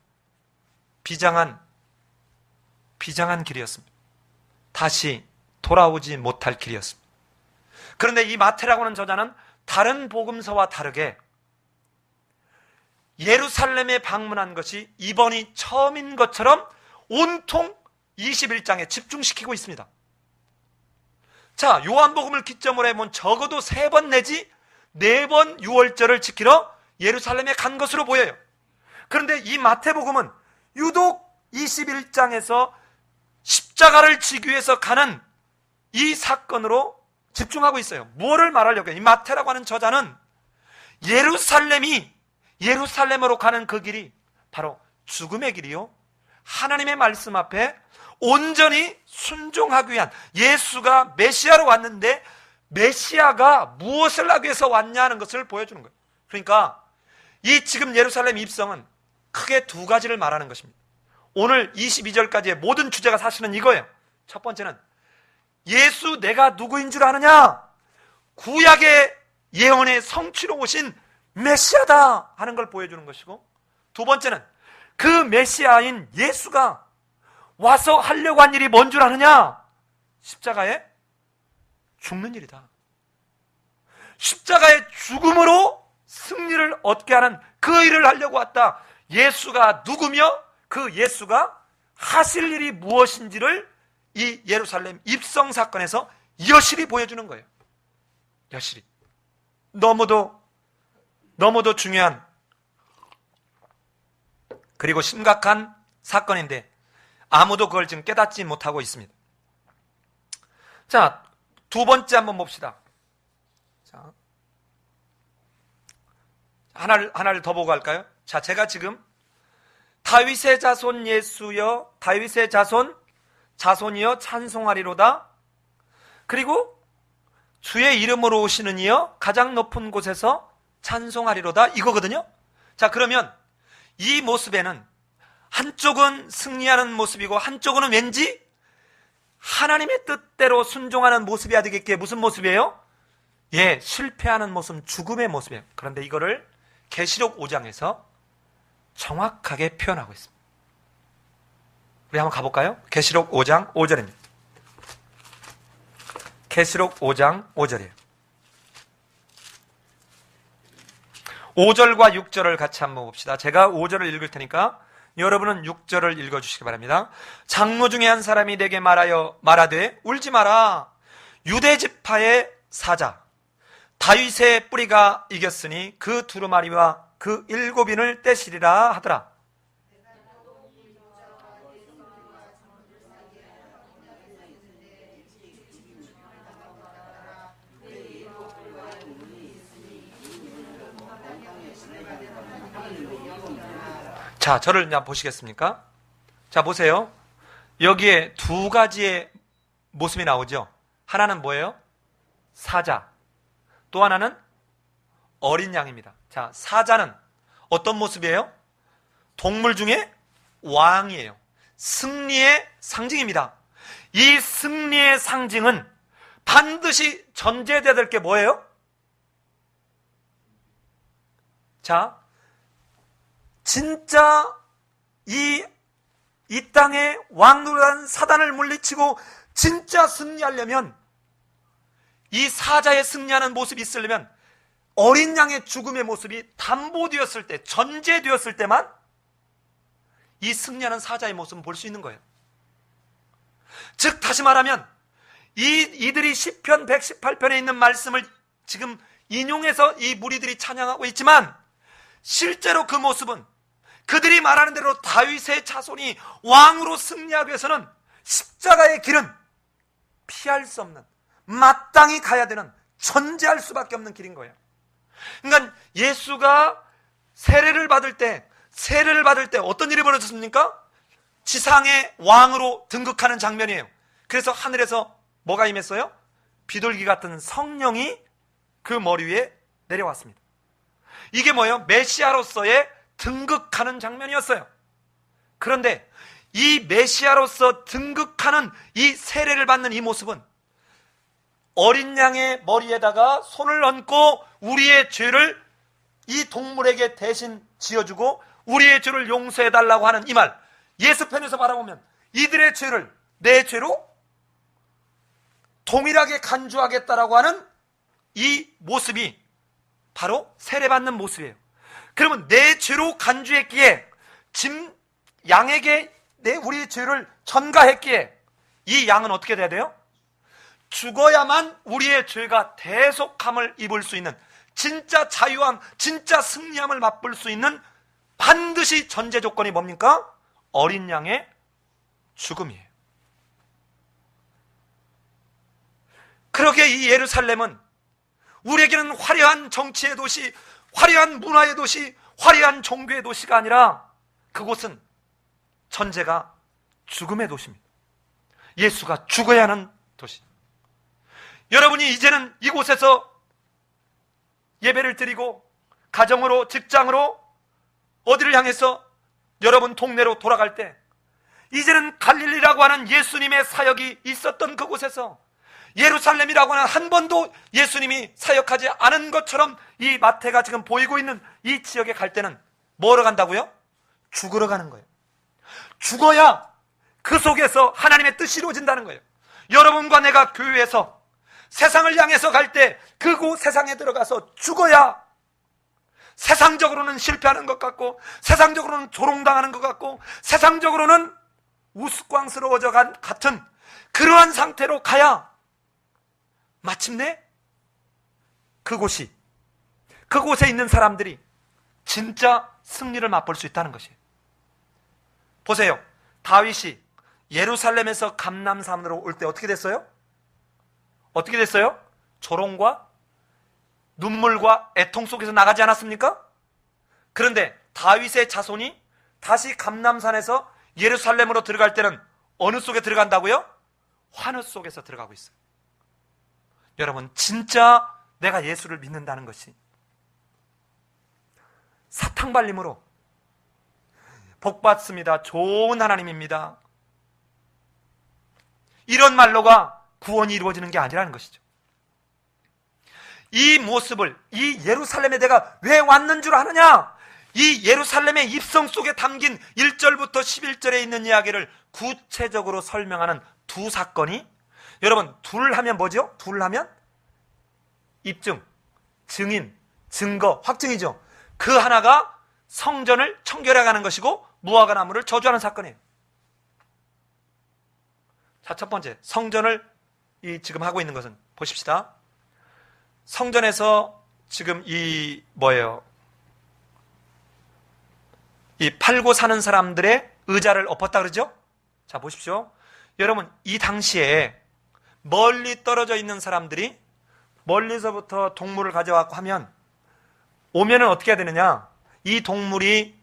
비장한 길이었습니다. 다시 돌아오지 못할 길이었습니다. 그런데 이 마태라고 하는 저자는 다른 복음서와 다르게 예루살렘에 방문한 것이 이번이 처음인 것처럼 온통 21장에 집중시키고 있습니다. 자, 요한복음을 기점으로 해보면 적어도 3번 내지 4번 유월절을 지키러 예루살렘에 간 것으로 보여요. 그런데 이 마태복음은 유독 21장에서 십자가를 지기 위해서 가는 이 사건으로 집중하고 있어요. 무엇을 말하려고 해요? 이 마태라고 하는 저자는 예루살렘으로 가는 그 길이 바로 죽음의 길이요, 하나님의 말씀 앞에 온전히 순종하기 위한, 예수가 메시아로 왔는데 메시아가 무엇을 하기 위해서 왔냐는 것을 보여주는 거예요. 그러니까 이 지금 예루살렘 입성은 크게 2가지를 말하는 것입니다. 오늘 22절까지의 모든 주제가 사실은 이거예요. 첫 번째는 예수 내가 누구인 줄 아느냐? 구약의 예언의 성취로 오신 메시아다 하는 걸 보여주는 것이고, 두 번째는 그 메시아인 예수가 와서 하려고 한 일이 뭔 줄 아느냐? 십자가에 죽는 일이다. 십자가의 죽음으로 승리를 얻게 하는 그 일을 하려고 왔다. 예수가 누구며 그 예수가 하실 일이 무엇인지를 이 예루살렘 입성 사건에서 여실히 보여주는 거예요. 여실히. 너무도 중요한 그리고 심각한 사건인데 아무도 그걸 지금 깨닫지 못하고 있습니다. 자, 2번째 한번 봅시다. 자, 하나를 더 보고 갈까요? 자, 제가 지금 다윗의 자손 예수여, 다윗의 자손이여 찬송하리로다. 그리고 주의 이름으로 오시는 이여 가장 높은 곳에서 찬송하리로다, 이거거든요. 자, 그러면 이 모습에는 한쪽은 승리하는 모습이고 한쪽은 왠지 하나님의 뜻대로 순종하는 모습이어야 되겠기에 무슨 모습이에요? 예, 실패하는 모습, 죽음의 모습이에요. 그런데 이거를 계시록 5장에서 정확하게 표현하고 있습니다. 우리 한번 가볼까요? 계시록 5장 5절입니다. 계시록 5장 5절이에요. 5절과 6절을 같이 한번 봅시다. 제가 5절을 읽을 테니까 여러분은 6절을 읽어주시기 바랍니다. 장로 중에 한 사람이 내게 말하되 울지 마라. 유대 지파의 사자 다윗의 뿌리가 이겼으니 그 두루마리와 그 7인을 떼시리라 하더라. 자, 저를 그냥 보시겠습니까? 자, 보세요. 여기에 두 가지의 모습이 나오죠. 하나는 뭐예요? 사자. 또 하나는 어린 양입니다. 자, 사자는 어떤 모습이에요? 동물 중에 왕이에요. 승리의 상징입니다. 이 승리의 상징은 반드시 전제되어야 될 게 뭐예요? 자, 진짜 이 땅에 왕노릇한 사단을 물리치고 진짜 승리하려면, 이 사자의 승리하는 모습이 있으려면 어린 양의 죽음의 모습이 담보되었을 때, 전제되었을 때만 이 승리하는 사자의 모습을 볼 수 있는 거예요. 즉 다시 말하면 이들이 시편 118편에 있는 말씀을 지금 인용해서 이 무리들이 찬양하고 있지만, 실제로 그 모습은 그들이 말하는 대로 다윗의 자손이 왕으로 승리하기 위해서는 십자가의 길은 피할 수 없는, 마땅히 가야 되는, 전제할 수밖에 없는 길인 거예요. 그러니까 예수가 세례를 받을 때 어떤 일이 벌어졌습니까? 지상의 왕으로 등극하는 장면이에요. 그래서 하늘에서 뭐가 임했어요? 비둘기 같은 성령이 그 머리 위에 내려왔습니다. 이게 뭐예요? 메시아로서의 등극하는 장면이었어요. 그런데 이 메시아로서 등극하는 이 세례를 받는 이 모습은 어린 양의 머리에다가 손을 얹고 우리의 죄를 이 동물에게 대신 지어주고 우리의 죄를 용서해달라고 하는 이 말, 예수 편에서 바라보면 이들의 죄를 내 죄로 동일하게 간주하겠다라고 하는 이 모습이 바로 세례받는 모습이에요. 그러면 내 죄로 간주했기에 양에게 우리의 죄를 전가했기에 이 양은 어떻게 돼야 돼요? 죽어야만 우리의 죄가 대속함을 입을 수 있는, 진짜 자유함, 진짜 승리함을 맛볼 수 있는 반드시 전제 조건이 뭡니까? 어린 양의 죽음이에요. 그러게 이 예루살렘은 우리에게는 화려한 정치의 도시, 화려한 문화의 도시, 화려한 종교의 도시가 아니라 그곳은 전제가 죽음의 도시입니다. 예수가 죽어야 하는 도시. 여러분이 이제는 이곳에서 예배를 드리고 가정으로, 직장으로, 어디를 향해서 여러분 동네로 돌아갈 때 이제는 갈릴리라고 하는 예수님의 사역이 있었던 그곳에서 예루살렘이라고 하는 한 번도 예수님이 사역하지 않은 것처럼 이 마태가 지금 보이고 있는 이 지역에 갈 때는 뭐로 간다고요? 죽으러 가는 거예요. 죽어야 그 속에서 하나님의 뜻이 이루어진다는 거예요. 여러분과 내가 교회에서 세상을 향해서 갈 때 그곳 세상에 들어가서 죽어야 세상적으로는 실패하는 것 같고, 세상적으로는 조롱당하는 것 같고, 세상적으로는 우스꽝스러워져 같은 그러한 상태로 가야 마침내 그곳에 있는 사람들이 진짜 승리를 맛볼 수 있다는 것이에요. 보세요. 다윗이 예루살렘에서 감람산으로 올 때 어떻게 됐어요? 어떻게 됐어요? 조롱과 눈물과 애통 속에서 나가지 않았습니까? 그런데 다윗의 자손이 다시 감람산에서 예루살렘으로 들어갈 때는 어느 속에 들어간다고요? 환호 속에서 들어가고 있어요. 여러분, 진짜 내가 예수를 믿는다는 것이 사탕발림으로 복받습니다. 좋은 하나님입니다. 이런 말로가 구원이 이루어지는 게 아니라는 것이죠. 이 모습을, 이 예루살렘에 내가 왜 왔는 줄 아느냐? 이 예루살렘의 입성 속에 담긴 1절부터 11절에 있는 이야기를 구체적으로 설명하는 두 사건이, 여러분, 둘 하면 뭐죠? 둘 하면 입증, 증인, 증거, 확증이죠. 그 하나가 성전을 청결해가는 것이고 무화과 나무를 저주하는 사건이에요. 자, 첫 번째, 성전을 지금 하고 있는 것은 보십시다. 성전에서 지금 이 팔고 사는 사람들의 의자를 엎었다 그러죠? 자, 보십시오. 여러분, 이 당시에 멀리 떨어져 있는 사람들이 멀리서부터 동물을 가져왔고 하면, 오면은 어떻게 해야 되느냐? 이 동물이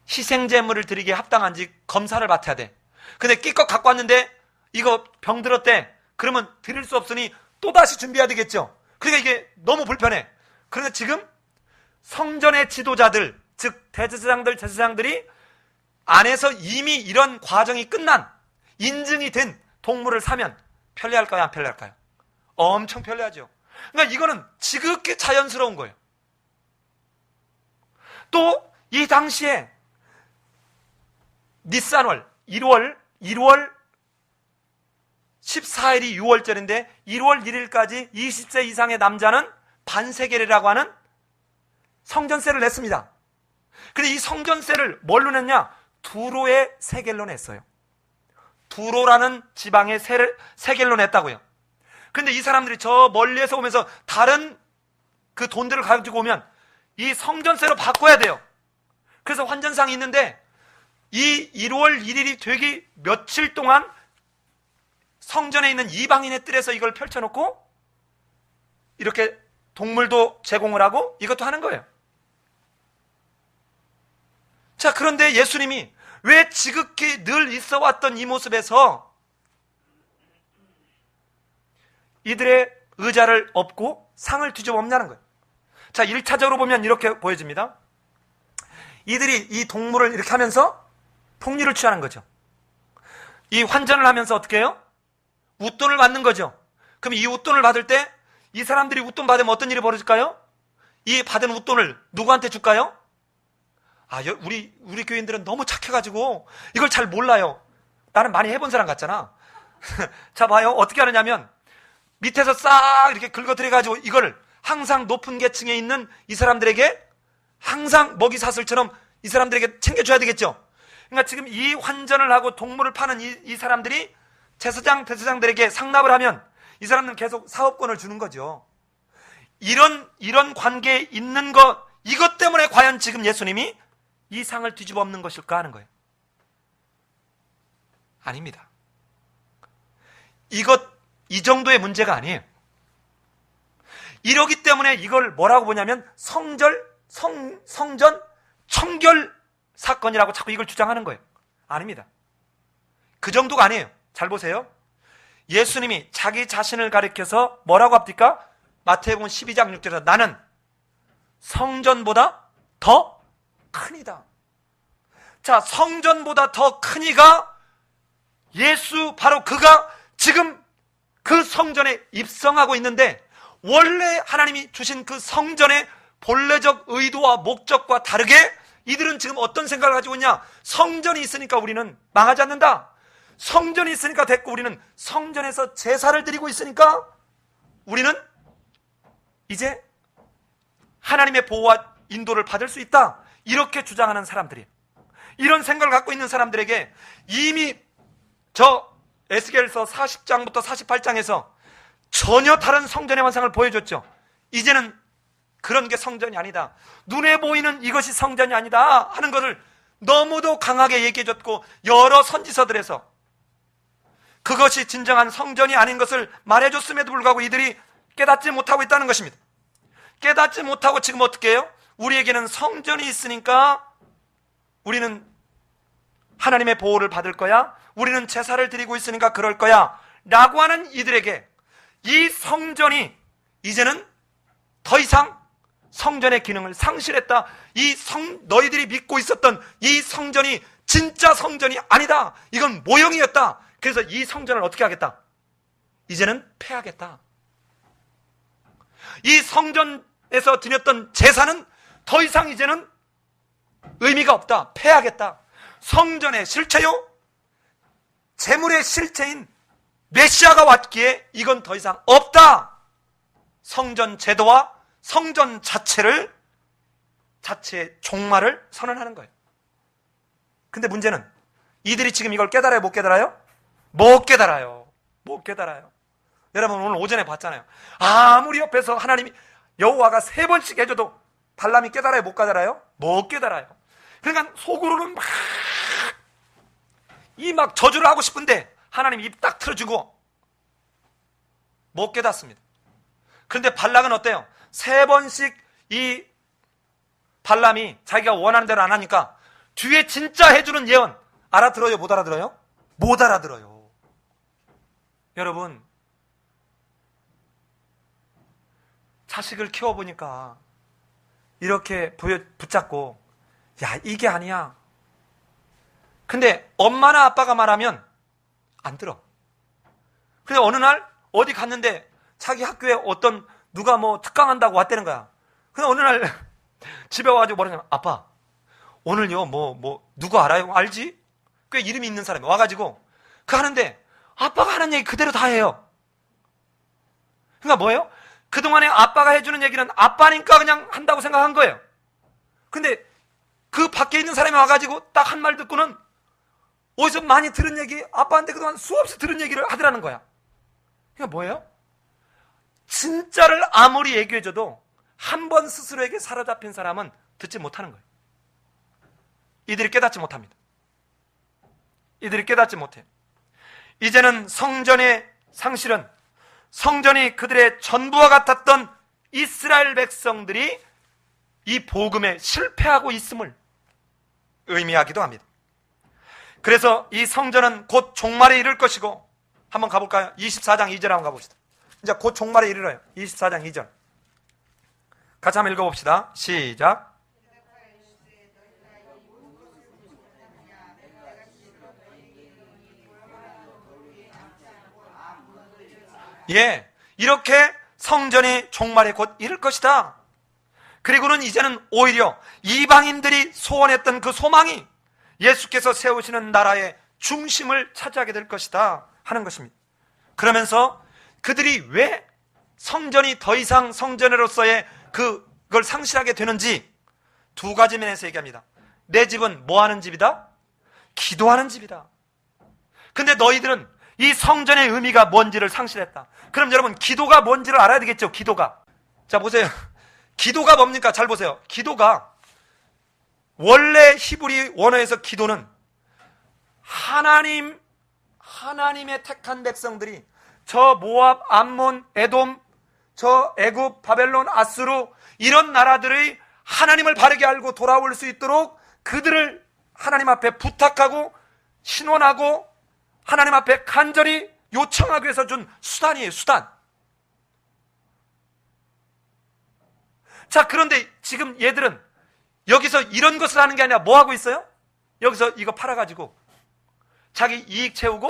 희생제물을 드리기에 합당한지 검사를 맡아야 돼. 근데 끼껏 갖고 왔는데 이거 병들었대. 그러면 드릴 수 없으니 또다시 준비해야 되겠죠. 그러니까 이게 너무 불편해. 그런데 지금 성전의 지도자들, 즉 대제사장들, 제사장들이 안에서 이미 이런 과정이 끝난, 인증이 된 동물을 사면 편리할까요? 안 편리할까요? 엄청 편리하죠. 그러니까 이거는 지극히 자연스러운 거예요. 또 이 당시에 니산월 1월 14일이 6월절인데 1월 1일까지 20세 이상의 남자는 반세겔이라고 하는 성전세를 냈습니다. 근데 이 성전세를 뭘로 냈냐? 두로의 세겔로 냈어요. 두로라는 지방의 세겔로 냈다고요. 근데 이 사람들이 저 멀리에서 오면서 다른 그 돈들을 가지고 오면 이 성전세로 바꿔야 돼요. 그래서 환전상이 있는데 이 1월 1일이 되기 며칠 동안 성전에 있는 이방인의 뜰에서 이걸 펼쳐놓고 이렇게 동물도 제공을 하고 이것도 하는 거예요. 자, 그런데 예수님이 왜 지극히 늘 있어 왔던 이 모습에서 이들의 의자를 엎고 상을 뒤집어 엎냐는 거예요. 자, 1차적으로 보면 이렇게 보여집니다. 이들이 이 동물을 이렇게 하면서 폭리를 취하는 거죠. 이 환전을 하면서 어떻게 해요? 웃돈을 받는 거죠. 그럼 이 웃돈을 받을 때 이 사람들이 웃돈 받으면 어떤 일이 벌어질까요? 이 받은 웃돈을 누구한테 줄까요? 우리 교인들은 너무 착해가지고 이걸 잘 몰라요. 나는 많이 해본 사람 같잖아. 자, 봐요. 어떻게 하느냐면 밑에서 싹 이렇게 긁어들여가지고 이거를 항상 높은 계층에 있는 이 사람들에게 항상 먹이 사슬처럼 이 사람들에게 챙겨줘야 되겠죠. 그러니까 지금 이 환전을 하고 동물을 파는 이 사람들이 제사장, 대제사장들에게 상납을 하면 이 사람들은 계속 사업권을 주는 거죠. 이런 관계에 있는 이것 때문에 과연 지금 예수님이 이 상을 뒤집어 엎는 것일까 하는 거예요. 아닙니다. 이 정도의 문제가 아니에요. 이러기 때문에 이걸 뭐라고 보냐면 성전 청결 사건이라고 자꾸 이걸 주장하는 거예요. 아닙니다. 그 정도가 아니에요. 잘 보세요. 예수님이 자기 자신을 가리켜서 뭐라고 합니까? 마태복음 12장 6절에서 나는 성전보다 더 크니다. 자, 성전보다 더 크니가 예수, 바로 그가 지금 그 성전에 입성하고 있는데, 원래 하나님이 주신 그 성전의 본래적 의도와 목적과 다르게 이들은 지금 어떤 생각을 가지고 있냐? 성전이 있으니까 우리는 망하지 않는다. 성전이 있으니까 됐고, 우리는 성전에서 제사를 드리고 있으니까 우리는 이제 하나님의 보호와 인도를 받을 수 있다. 이렇게 주장하는 사람들이에요. 이런 생각을 갖고 있는 사람들에게 이미 저 에스겔서 40장부터 48장에서 전혀 다른 성전의 환상을 보여줬죠. 이제는 그런 게 성전이 아니다. 눈에 보이는 이것이 성전이 아니다 하는 것을 너무도 강하게 얘기해줬고, 여러 선지서들에서 그것이 진정한 성전이 아닌 것을 말해줬음에도 불구하고 이들이 깨닫지 못하고 있다는 것입니다. 깨닫지 못하고 지금 어떻게 해요? 우리에게는 성전이 있으니까 우리는 하나님의 보호를 받을 거야, 우리는 제사를 드리고 있으니까 그럴 거야 라고 하는 이들에게 이 성전이 이제는 더 이상 성전의 기능을 상실했다. 너희들이 믿고 있었던 이 성전이 진짜 성전이 아니다. 이건 모형이었다. 그래서 이 성전을 어떻게 하겠다? 이제는 폐하겠다. 이 성전에서 드렸던 제사는 더 이상 이제는 의미가 없다. 폐하겠다. 성전의 실체요, 재물의 실체인 메시아가 왔기에 이건 더 이상 없다. 성전 제도와 성전 자체의 종말을 선언하는 거예요. 근데 문제는 이들이 지금 이걸 깨달아요, 못 깨달아요? 못 깨달아요. 못 깨달아요. 여러분 오늘 오전에 봤잖아요. 아무리 옆에서 하나님이 여호와가 3번씩 해줘도 발람이 깨달아요, 못 깨달아요? 못 깨달아요. 그러니까 속으로는 막 저주를 하고 싶은데 하나님이 입 딱 틀어주고 못 깨닫습니다. 그런데 발락은 어때요? 3번씩 이 발람이 자기가 원하는 대로 안 하니까 뒤에 진짜 해주는 예언 알아들어요, 못 알아들어요? 못 알아들어요. 여러분, 자식을 키워보니까 이렇게 붙잡고 야, 이게 아니야. 근데 엄마나 아빠가 말하면 안 들어. 근데 어느 날 어디 갔는데 자기 학교에 어떤 누가 뭐 특강한다고 왔다는 거야. 근데 어느 날 집에 와가지고 뭐라냐면, 아빠 오늘요 누구 알아요? 알지? 꽤 이름이 있는 사람이 와가지고 그 하는데 아빠가 하는 얘기 그대로 다 해요. 그러니까 뭐예요? 그동안에 아빠가 해주는 얘기는 아빠니까 그냥 한다고 생각한 거예요. 근데 그 밖에 있는 사람이 와가지고 딱 한 말 듣고는 어디서 많이 들은 얘기, 아빠한테 그동안 수없이 들은 얘기를 하더라는 거야. 그러니까 뭐예요? 진짜를 아무리 얘기해줘도 한 번 스스로에게 사로잡힌 사람은 듣지 못하는 거예요. 이들이 깨닫지 못합니다. 이들이 깨닫지 못해요. 이제는 성전의 상실은 성전이 그들의 전부와 같았던 이스라엘 백성들이 이 복음에 실패하고 있음을 의미하기도 합니다. 그래서 이 성전은 곧 종말에 이를 것이고, 한번 가볼까요? 24장 2절 한번 가봅시다. 이제 곧 종말에 이르러요. 24장 2절 같이 한번 읽어봅시다. 시작. 예, 이렇게 성전이 종말에 곧 이를 것이다. 그리고는 이제는 오히려 이방인들이 소원했던 그 소망이 예수께서 세우시는 나라의 중심을 차지하게 될 것이다 하는 것입니다. 그러면서 그들이 왜 성전이 더 이상 성전으로서의 그걸 상실하게 되는지 2가지 면에서 얘기합니다. 내 집은 뭐 하는 집이다? 기도하는 집이다. 근데 너희들은 이 성전의 의미가 뭔지를 상실했다. 그럼 여러분, 기도가 뭔지를 알아야 되겠죠? 기도가. 자, 보세요. 기도가 뭡니까? 잘 보세요. 기도가 원래 히브리 원어에서 기도는 하나님의 택한 백성들이 저 모압, 암몬, 에돔, 저 애굽, 바벨론, 아수르 이런 나라들의 하나님을 바르게 알고 돌아올 수 있도록 그들을 하나님 앞에 부탁하고 신원하고 하나님 앞에 간절히 요청하기 위해서 준 수단이에요, 수단. 자, 그런데 지금 얘들은 여기서 이런 것을 하는 게 아니라 뭐 하고 있어요? 여기서 이거 팔아가지고 자기 이익 채우고,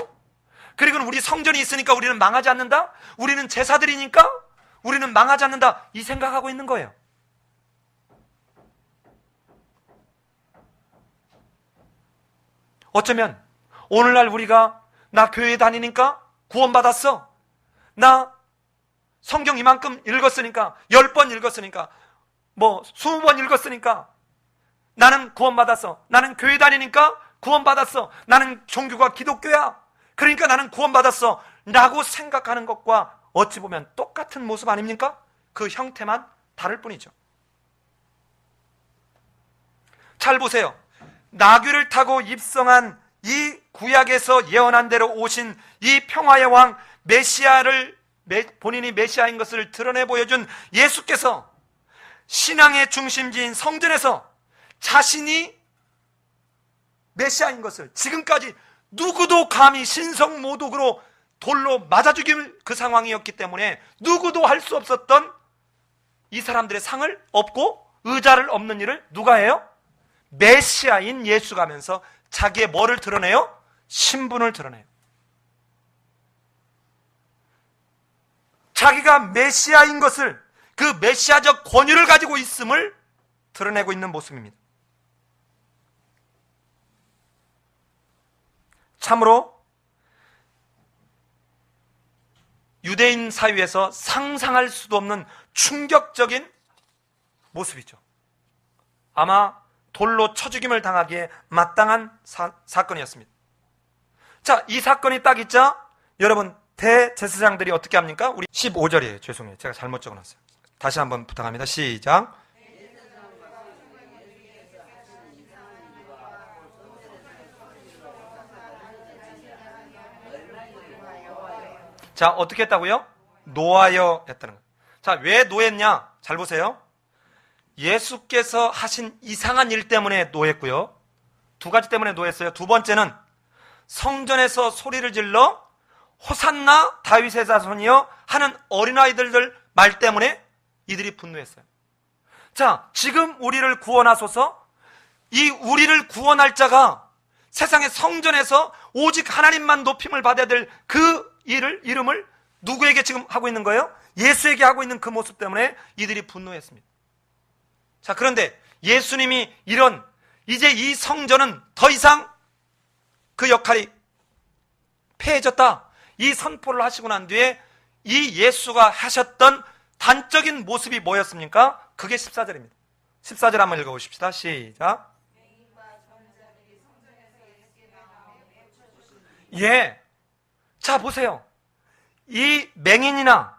그리고는 우리 성전이 있으니까 우리는 망하지 않는다? 우리는 제사들이니까 우리는 망하지 않는다, 이 생각하고 있는 거예요. 어쩌면 오늘날 우리가 나 교회 다니니까 구원받았어, 나 성경 이만큼 읽었으니까 10번 읽었으니까 뭐 20번 읽었으니까 나는 구원받았어, 나는 교회 다니니까 구원받았어, 나는 종교가 기독교야 그러니까 나는 구원받았어 라고 생각하는 것과 어찌 보면 똑같은 모습 아닙니까? 그 형태만 다를 뿐이죠. 잘 보세요. 나귀를 타고 입성한 이 구약에서 예언한 대로 오신 이 평화의 왕 메시아를, 본인이 메시아인 것을 드러내 보여준 예수께서 신앙의 중심지인 성전에서 자신이 메시아인 것을 지금까지 누구도 감히 신성모독으로 돌로 맞아 죽일 그 상황이었기 때문에 누구도 할 수 없었던 이 사람들의 상을 업고 의자를 엎는 일을 누가 해요? 메시아인 예수가 하면서 자기의 뭐를 드러내요? 신분을 드러내요. 자기가 메시아인 것을, 그 메시아적 권위를 가지고 있음을 드러내고 있는 모습입니다. 참으로 유대인 사회에서 상상할 수도 없는 충격적인 모습이죠. 아마 돌로 쳐 죽임을 당하기에 마땅한 사건이었습니다. 자, 이 사건이 딱 있자 여러분 대제사장들이 어떻게 합니까? 우리 15절이에요. 죄송해요. 제가 잘못 적어놨어요. 다시 한번 부탁합니다. 시작. 자, 어떻게 했다고요? 노하여 했다는 거예요. 자, 왜 노했냐? 잘 보세요. 예수께서 하신 이상한 일 때문에 노했고요. 두 가지 때문에 노했어요. 두 번째는 성전에서 소리를 질러 호산나 다윗의 자손이여 하는 어린아이들 말 때문에 이들이 분노했어요. 자, 지금 우리를 구원하소서. 이 우리를 구원할 자가 세상의 성전에서 오직 하나님만 높임을 받아야 될 그 이름을 누구에게 지금 하고 있는 거예요? 예수에게 하고 있는 그 모습 때문에 이들이 분노했습니다. 자, 그런데 예수님이 이제 이 성전은 더 이상 그 역할이 폐해졌다, 이 선포를 하시고 난 뒤에 이 예수가 하셨던 단적인 모습이 뭐였습니까? 그게 14절입니다. 14절 한번 읽어보십시다. 시작. 예. 자, 보세요. 이 맹인이나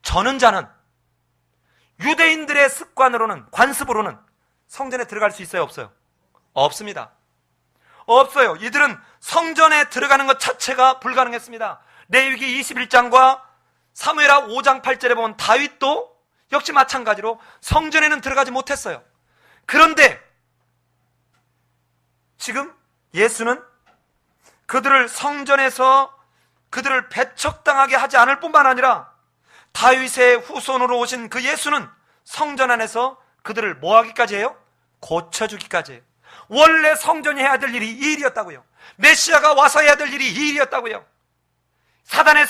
저는 자는 유대인들의 습관으로는, 관습으로는 성전에 들어갈 수 있어요? 없어요? 없습니다. 없어요. 이들은 성전에 들어가는 것 자체가 불가능했습니다. 레위기 21장과 사무엘하 5장 8절에 보면 다윗도 역시 마찬가지로 성전에는 들어가지 못했어요. 그런데 지금 예수는 그들을 성전에서 그들을 배척당하게 하지 않을 뿐만 아니라 다윗의 후손으로 오신 그 예수는 성전 안에서 그들을 뭐하기까지 해요? 고쳐주기까지 해요. 원래 성전이 해야 될 일이 이 일이었다고요. 메시아가 와서 해야 될 일이 이 일이었다고요. 사단의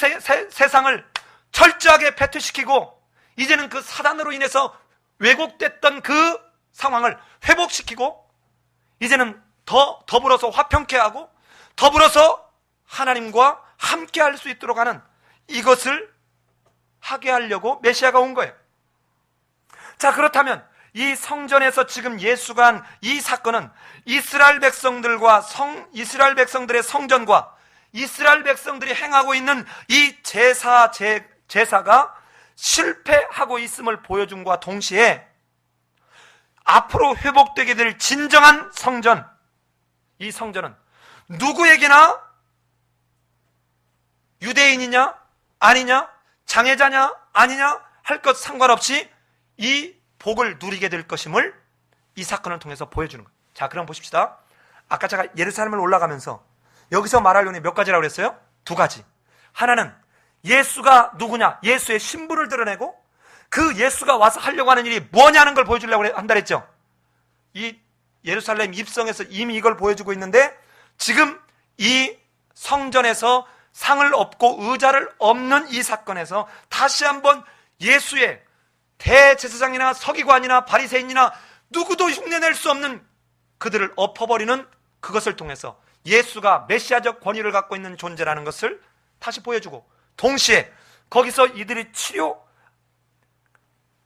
세상을 철저하게 배퇴시키고 이제는 그 사단으로 인해서 왜곡됐던 그 상황을 회복시키고 이제는 더불어서 화평케 하고 더불어서 하나님과 함께 할 수 있도록 하는 이것을 하게 하려고 메시아가 온 거예요. 자, 그렇다면 이 성전에서 지금 예수가 한 이 사건은 이스라엘 백성들의 성전과 이스라엘 백성들이 행하고 있는 이 제사가 실패하고 있음을 보여줌과 동시에 앞으로 회복되게 될 진정한 성전, 이 성전은 누구에게나 유대인이냐 아니냐, 장애자냐 아니냐 할 것 상관없이 이 복을 누리게 될 것임을 이 사건을 통해서 보여주는 거예요. 자, 그럼 보십시다. 아까 제가 예루살렘을 올라가면서 여기서 말할 내용이 몇 가지라고 그랬어요? 두 가지. 하나는 예수가 누구냐, 예수의 신분을 드러내고 그 예수가 와서 하려고 하는 일이 뭐냐는 걸 보여주려고 한다 그랬죠. 이 예루살렘 입성에서 이미 이걸 보여주고 있는데 지금 이 성전에서 상을 얻고 의자를 엎는 이 사건에서 다시 한번 예수의 대제사장이나 서기관이나 바리새인이나 누구도 흉내낼 수 없는 그들을 엎어버리는 그것을 통해서 예수가 메시아적 권위를 갖고 있는 존재라는 것을 다시 보여주고, 동시에 거기서 이들이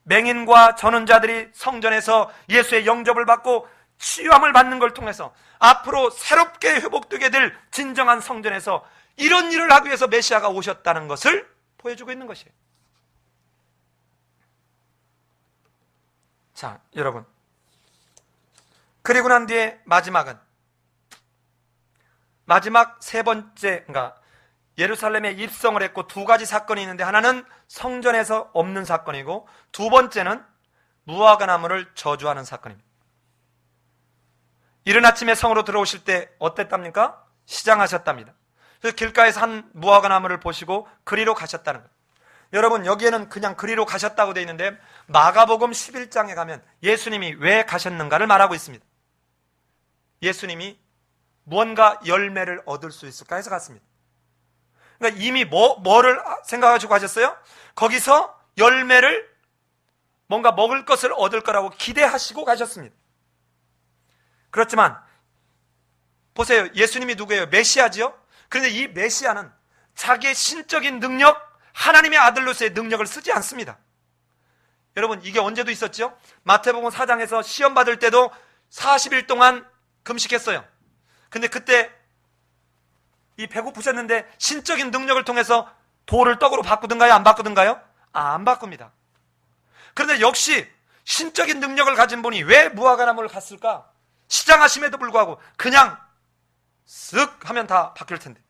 맹인과 전원자들이 성전에서 예수의 영접을 받고 치유함을 받는 걸 통해서 앞으로 새롭게 회복되게 될 진정한 성전에서 이런 일을 하기 위해서 메시아가 오셨다는 것을 보여주고 있는 것이에요. 자, 여러분, 그리고 난 뒤에 마지막 세 번째, 그러니까 예루살렘에 입성을 했고 두 가지 사건이 있는데, 하나는 성전에서 없는 사건이고 두 번째는 무화과 나무를 저주하는 사건입니다. 이른 아침에 성으로 들어오실 때 어땠답니까? 시장하셨답니다. 그래서 길가에서 한 무화과 나무를 보시고 그리로 가셨다는 거예요. 여러분, 여기에는 그냥 그리로 가셨다고 되어 있는데 마가복음 11장에 가면 예수님이 왜 가셨는가를 말하고 있습니다. 예수님이 무언가 열매를 얻을 수 있을까 해서 갔습니다. 그러니까 이미 뭐를 생각하시고 가셨어요? 거기서 열매를, 뭔가 먹을 것을 얻을 거라고 기대하시고 가셨습니다. 그렇지만 보세요. 예수님이 누구예요? 메시아지요? 그런데 이 메시아는 자기의 신적인 능력, 하나님의 아들로서의 능력을 쓰지 않습니다. 여러분, 이게 언제도 있었죠? 마태복음 4장에서 시험 받을 때도 40일 동안 금식했어요. 근데 그때 이 배고프셨는데 신적인 능력을 통해서 돌을 떡으로 바꾸든가요? 안 바꾸든가요? 안 바꿉니다. 그런데 역시 신적인 능력을 가진 분이 왜 무화과나무를 갔을까? 시장하심에도 불구하고 그냥 쓱 하면 다 바뀔 텐데.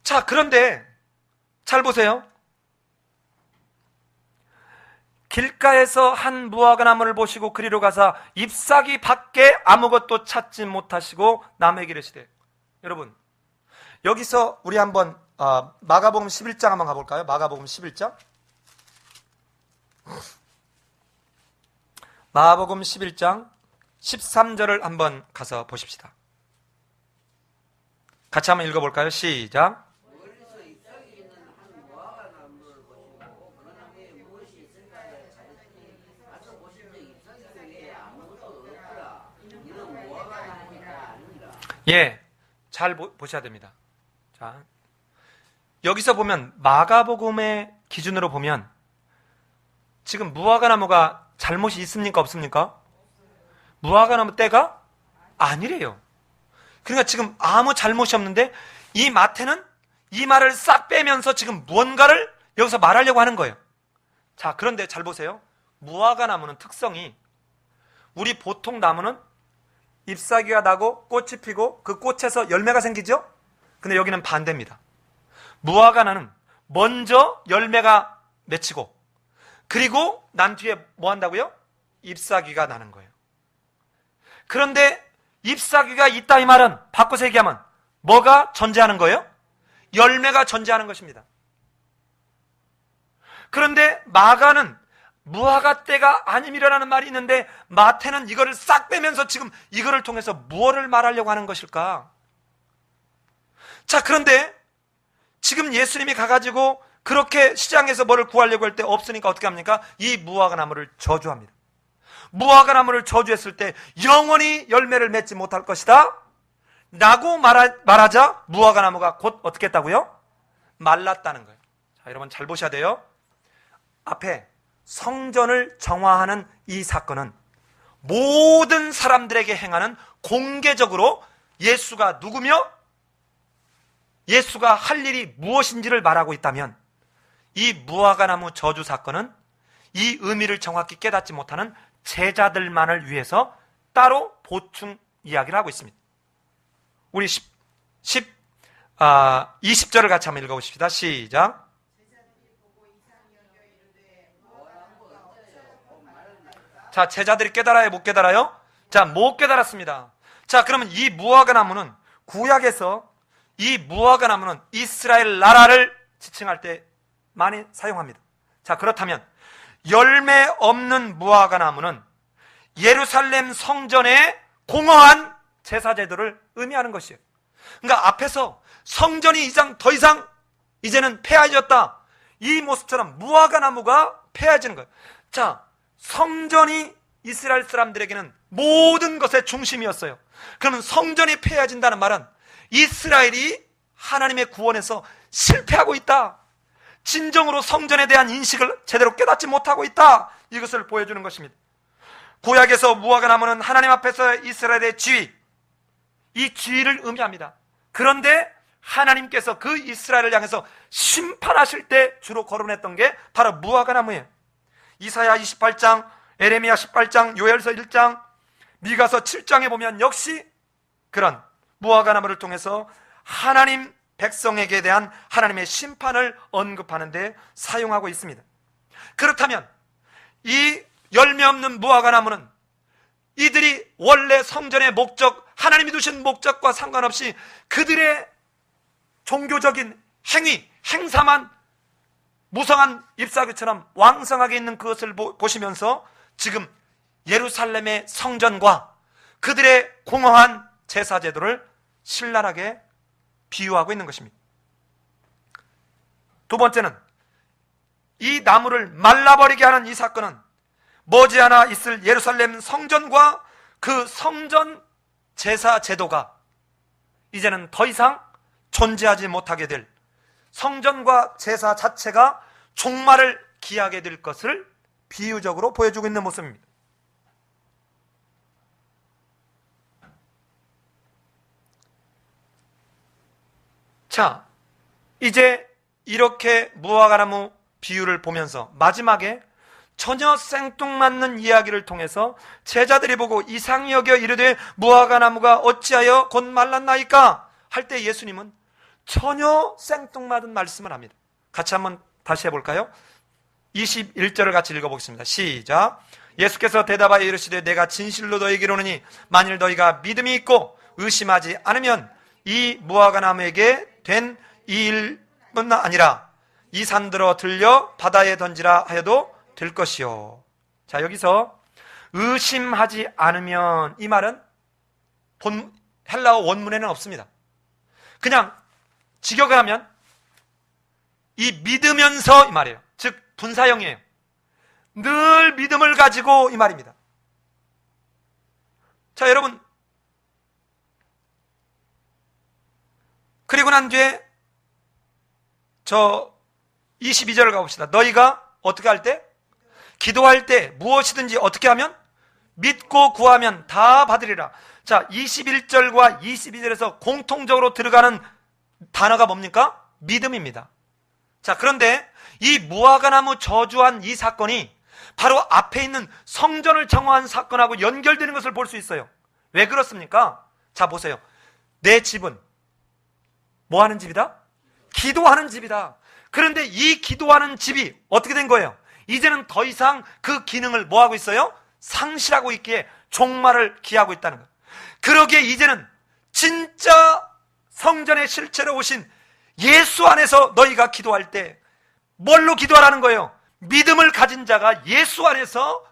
자, 그런데 잘 보세요. 길가에서 한 무화과나무를 보시고 그리로 가사 잎사귀 밖에 아무것도 찾지 못하시고 남에게 이르시되. 여러분, 여기서 우리 한번 마가복음 11장 한번 가볼까요? 마가복음 11장. 마가복음 11장 13절을 한번 가서 보십시다. 같이 한번 읽어볼까요? 시작. 예, 잘 보셔야 됩니다. 자, 여기서 보면 마가복음의 기준으로 보면 지금 무화과나무가 잘못이 있습니까? 없습니까? 무화과나무 때가 아니래요. 그러니까 지금 아무 잘못이 없는데 이 마태는 이 말을 싹 빼면서 지금 무언가를 여기서 말하려고 하는 거예요. 자, 그런데 잘 보세요. 무화과나무는 특성이, 우리 보통 나무는 잎사귀가 나고 꽃이 피고 그 꽃에서 열매가 생기죠? 근데 여기는 반대입니다. 무화과나무는 먼저 열매가 맺히고 그리고 난 뒤에 뭐 한다고요? 잎사귀가 나는 거예요. 그런데 잎사귀가 있다 이 말은 바꿔서 얘기하면 뭐가 존재하는 거예요? 열매가 존재하는 것입니다. 그런데 마가는 무화과 때가 아님이라는 말이 있는데 마태는 이거를 싹 빼면서 지금 이거를 통해서 무엇을 말하려고 하는 것일까? 자, 그런데 지금 예수님이 가가지고 그렇게 시장에서 뭐를 구하려고 할 때 없으니까 어떻게 합니까? 이 무화과나무를 저주합니다. 무화과나무를 저주했을 때 영원히 열매를 맺지 못할 것이다 라고 말하자 무화과나무가 곧 어떻게 했다고요? 말랐다는 거예요. 자, 여러분 잘 보셔야 돼요. 앞에 성전을 정화하는 이 사건은 모든 사람들에게 행하는, 공개적으로 예수가 누구며 예수가 할 일이 무엇인지를 말하고 있다면, 이 무화과나무 저주 사건은 이 의미를 정확히 깨닫지 못하는 제자들만을 위해서 따로 보충 이야기를 하고 있습니다. 우리 20절을 같이 한번 읽어보십시다. 시작. 자, 제자들이 깨달아요? 못 깨달아요? 자, 못 깨달았습니다. 자, 그러면 이 무화과나무는 구약에서 이 무화과나무는 이스라엘 나라를 지칭할 때 많이 사용합니다. 자, 그렇다면 열매 없는 무화과나무는 예루살렘 성전의 공허한 제사제도를 의미하는 것이에요. 그러니까 앞에서 성전이 더 이상 이제는 폐해졌다, 이 모습처럼 무화과나무가 폐해지는 거예요. 자, 성전이 이스라엘 사람들에게는 모든 것의 중심이었어요. 그러면 성전이 폐해진다는 말은 이스라엘이 하나님의 구원에서 실패하고 있다, 진정으로 성전에 대한 인식을 제대로 깨닫지 못하고 있다, 이것을 보여주는 것입니다. 구약에서 무화과나무는 하나님 앞에서 이스라엘의 지위, 이 지위를 의미합니다. 그런데 하나님께서 그 이스라엘을 향해서 심판하실 때 주로 거론했던 게 바로 무화과나무예요. 이사야 28장, 에레미야 18장, 요엘서 1장, 미가서 7장에 보면 역시 그런 무화과나무를 통해서 하나님 백성에게 대한 하나님의 심판을 언급하는 데 사용하고 있습니다. 그렇다면 이 열매 없는 무화과나무는 이들이 원래 성전의 목적, 하나님이 두신 목적과 상관없이 그들의 종교적인 행위, 행사만 무성한 잎사귀처럼 왕성하게 있는 그것을 보시면서 지금 예루살렘의 성전과 그들의 공허한 제사 제도를 신랄하게 비유하고 있는 것입니다. 두 번째는 이 나무를 말라버리게 하는 이 사건은 머지않아 있을 예루살렘 성전과 그 성전 제사 제도가 이제는 더 이상 존재하지 못하게 될, 성전과 제사 자체가 종말을 기하게 될 것을 비유적으로 보여주고 있는 모습입니다. 자, 이제 이렇게 무화과나무 비유를 보면서 마지막에 전혀 생뚱맞는 이야기를 통해서 제자들이 보고 이상히 여겨 이르되 무화과나무가 어찌하여 곧 말랐나이까 할 때 예수님은 전혀 생뚱맞은 말씀을 합니다. 같이 한번 다시 해볼까요? 21절을 같이 읽어보겠습니다. 시작. 예수께서 대답하여 이르시되 내가 진실로 너희에게 이르노니 만일 너희가 믿음이 있고 의심하지 않으면 이 무화과나무에게 된 이 일뿐 아니라 이 산들어 들려 바다에 던지라 하여도 될 것이요. 자, 여기서 의심하지 않으면, 이 말은 본 헬라어 원문에는 없습니다. 그냥 직역을 하면 이 믿으면서 이 말이에요. 즉 분사형이에요. 늘 믿음을 가지고 이 말입니다. 자, 여러분, 그리고 난 뒤에 22절을 가봅시다. 너희가 어떻게 할 때? 기도할 때 무엇이든지 어떻게 하면? 믿고 구하면 다 받으리라. 자, 21절과 22절에서 공통적으로 들어가는 단어가 뭡니까? 믿음입니다. 자, 그런데 이 무화과나무 저주한 이 사건이 바로 앞에 있는 성전을 정화한 사건하고 연결되는 것을 볼 수 있어요. 왜 그렇습니까? 자, 보세요. 내 집은 뭐 하는 집이다? 기도하는 집이다. 그런데 이 기도하는 집이 어떻게 된 거예요? 이제는 더 이상 그 기능을 뭐 하고 있어요? 상실하고 있기에 종말을 기하고 있다는 거예요. 그러기에 이제는 진짜 성전의 실체로 오신 예수 안에서 너희가 기도할 때 뭘로 기도하라는 거예요? 믿음을 가진 자가 예수 안에서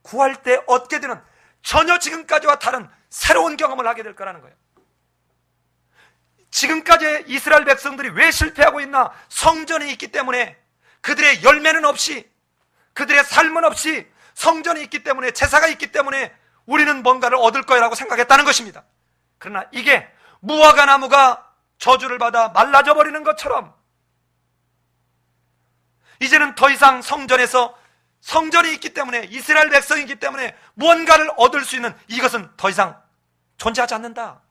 구할 때 얻게 되는 전혀 지금까지와 다른 새로운 경험을 하게 될 거라는 거예요. 지금까지 이스라엘 백성들이 왜 실패하고 있나? 성전이 있기 때문에, 그들의 열매는 없이, 그들의 삶은 없이 성전이 있기 때문에, 제사가 있기 때문에 우리는 뭔가를 얻을 거라고 생각했다는 것입니다. 그러나 이게 무화과나무가 저주를 받아 말라져 버리는 것처럼 이제는 더 이상 성전에서, 성전이 있기 때문에, 이스라엘 백성이 있기 때문에 무언가를 얻을 수 있는 이것은 더 이상 존재하지 않는다.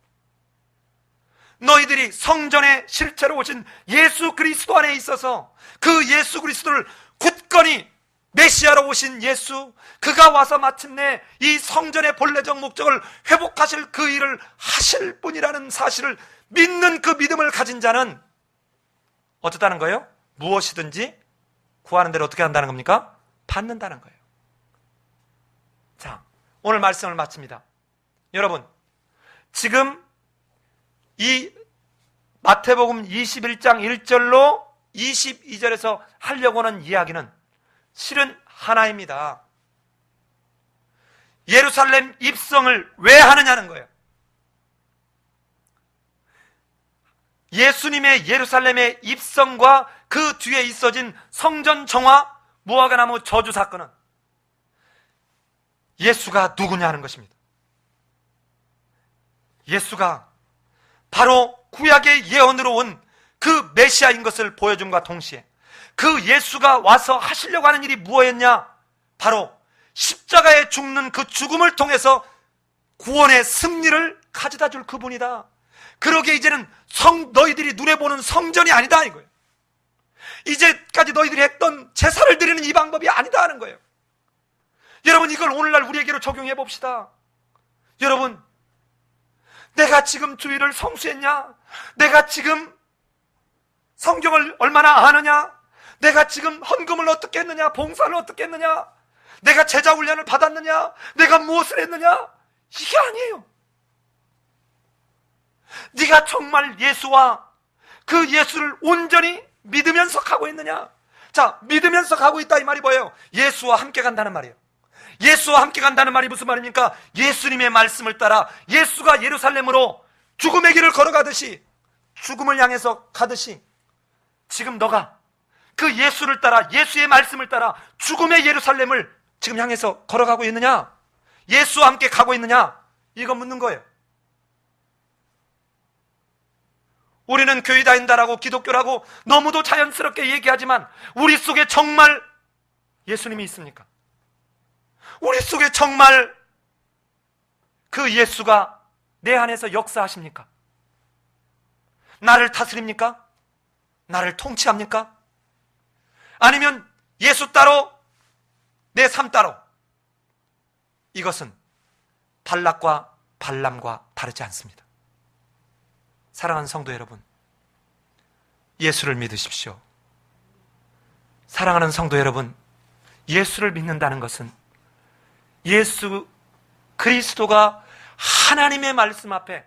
너희들이 성전의 실체로 오신 예수 그리스도 안에 있어서 그 예수 그리스도를 굳건히 메시아로 오신 예수, 그가 와서 마침내 이 성전의 본래적 목적을 회복하실 그 일을 하실 분이라는 사실을 믿는 그 믿음을 가진 자는 어떻다는 거예요? 무엇이든지 구하는 대로 어떻게 한다는 겁니까? 받는다는 거예요. 자, 오늘 말씀을 마칩니다. 여러분, 지금 이 마태복음 21장 1절로 22절에서 하려고 하는 이야기는 실은 하나입니다. 예루살렘 입성을 왜 하느냐는 거예요. 예수님의 예루살렘의 입성과 그 뒤에 있어진 성전 정화, 무화과나무 저주 사건은 예수가 누구냐는 것입니다. 예수가 바로 구약의 예언으로 온 그 메시아인 것을 보여줌과 동시에 그 예수가 와서 하시려고 하는 일이 무엇이었냐? 바로 십자가에 죽는 그 죽음을 통해서 구원의 승리를 가져다 줄 그분이다. 그러기에 이제는 너희들이 눈에 보는 성전이 아니다 이거예요. 이제까지 너희들이 했던 제사를 드리는 이 방법이 아니다 하는 거예요. 여러분, 이걸 오늘날 우리에게로 적용해 봅시다. 여러분, 내가 지금 주일을 성수했냐? 내가 지금 성경을 얼마나 아느냐? 내가 지금 헌금을 어떻게 했느냐? 봉사를 어떻게 했느냐? 내가 제자 훈련을 받았느냐? 내가 무엇을 했느냐? 이게 아니에요. 네가 정말 예수와 그 예수를 온전히 믿으면서 가고 있느냐? 자, 믿으면서 가고 있다 이 말이 뭐예요? 예수와 함께 간다는 말이에요. 예수와 함께 간다는 말이 무슨 말입니까? 예수님의 말씀을 따라 예수가 예루살렘으로 죽음의 길을 걸어가듯이, 죽음을 향해서 가듯이, 지금 너가 그 예수를 따라, 예수의 말씀을 따라 죽음의 예루살렘을 지금 향해서 걸어가고 있느냐? 예수와 함께 가고 있느냐? 이거 묻는 거예요. 우리는 교회 다닌다라고, 기독교라고 너무도 자연스럽게 얘기하지만 우리 속에 정말 예수님이 있습니까? 우리 속에 정말 그 예수가 내 안에서 역사하십니까? 나를 다스립니까? 나를 통치합니까? 아니면 예수 따로, 내 삶 따로? 이것은 발락과 발람과 다르지 않습니다. 사랑하는 성도 여러분, 예수를 믿으십시오. 사랑하는 성도 여러분, 예수를 믿는다는 것은 예수 그리스도가 하나님의 말씀 앞에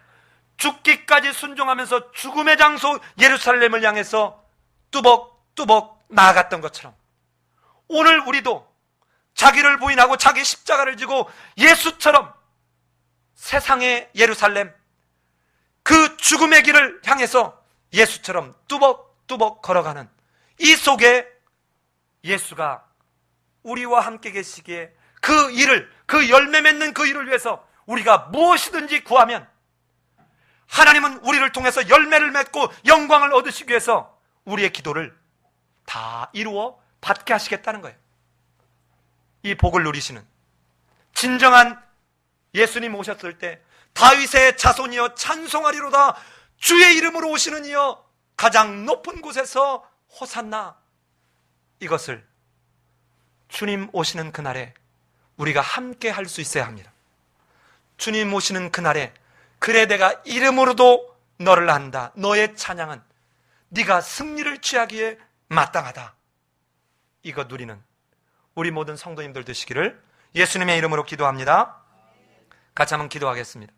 죽기까지 순종하면서 죽음의 장소 예루살렘을 향해서 뚜벅뚜벅 나아갔던 것처럼, 오늘 우리도 자기를 부인하고 자기 십자가를 지고 예수처럼 세상의 예루살렘, 그 죽음의 길을 향해서 예수처럼 뚜벅뚜벅 걸어가는 이 속에 예수가 우리와 함께 계시기에 그 일을, 그 열매 맺는 그 일을 위해서 우리가 무엇이든지 구하면 하나님은 우리를 통해서 열매를 맺고 영광을 얻으시기 위해서 우리의 기도를 다 이루어 받게 하시겠다는 거예요. 이 복을 누리시는, 진정한 예수님 오셨을 때 다윗의 자손이여 찬송하리로다, 주의 이름으로 오시는 이여 가장 높은 곳에서 호산나, 이것을 주님 오시는 그날에 우리가 함께 할 수 있어야 합니다. 주님 오시는 그날에, 그래 내가 이름으로도 너를 안다, 너의 찬양은 네가 승리를 취하기에 마땅하다, 이거 누리는 우리 모든 성도님들 되시기를 예수님의 이름으로 기도합니다. 같이 한번 기도하겠습니다.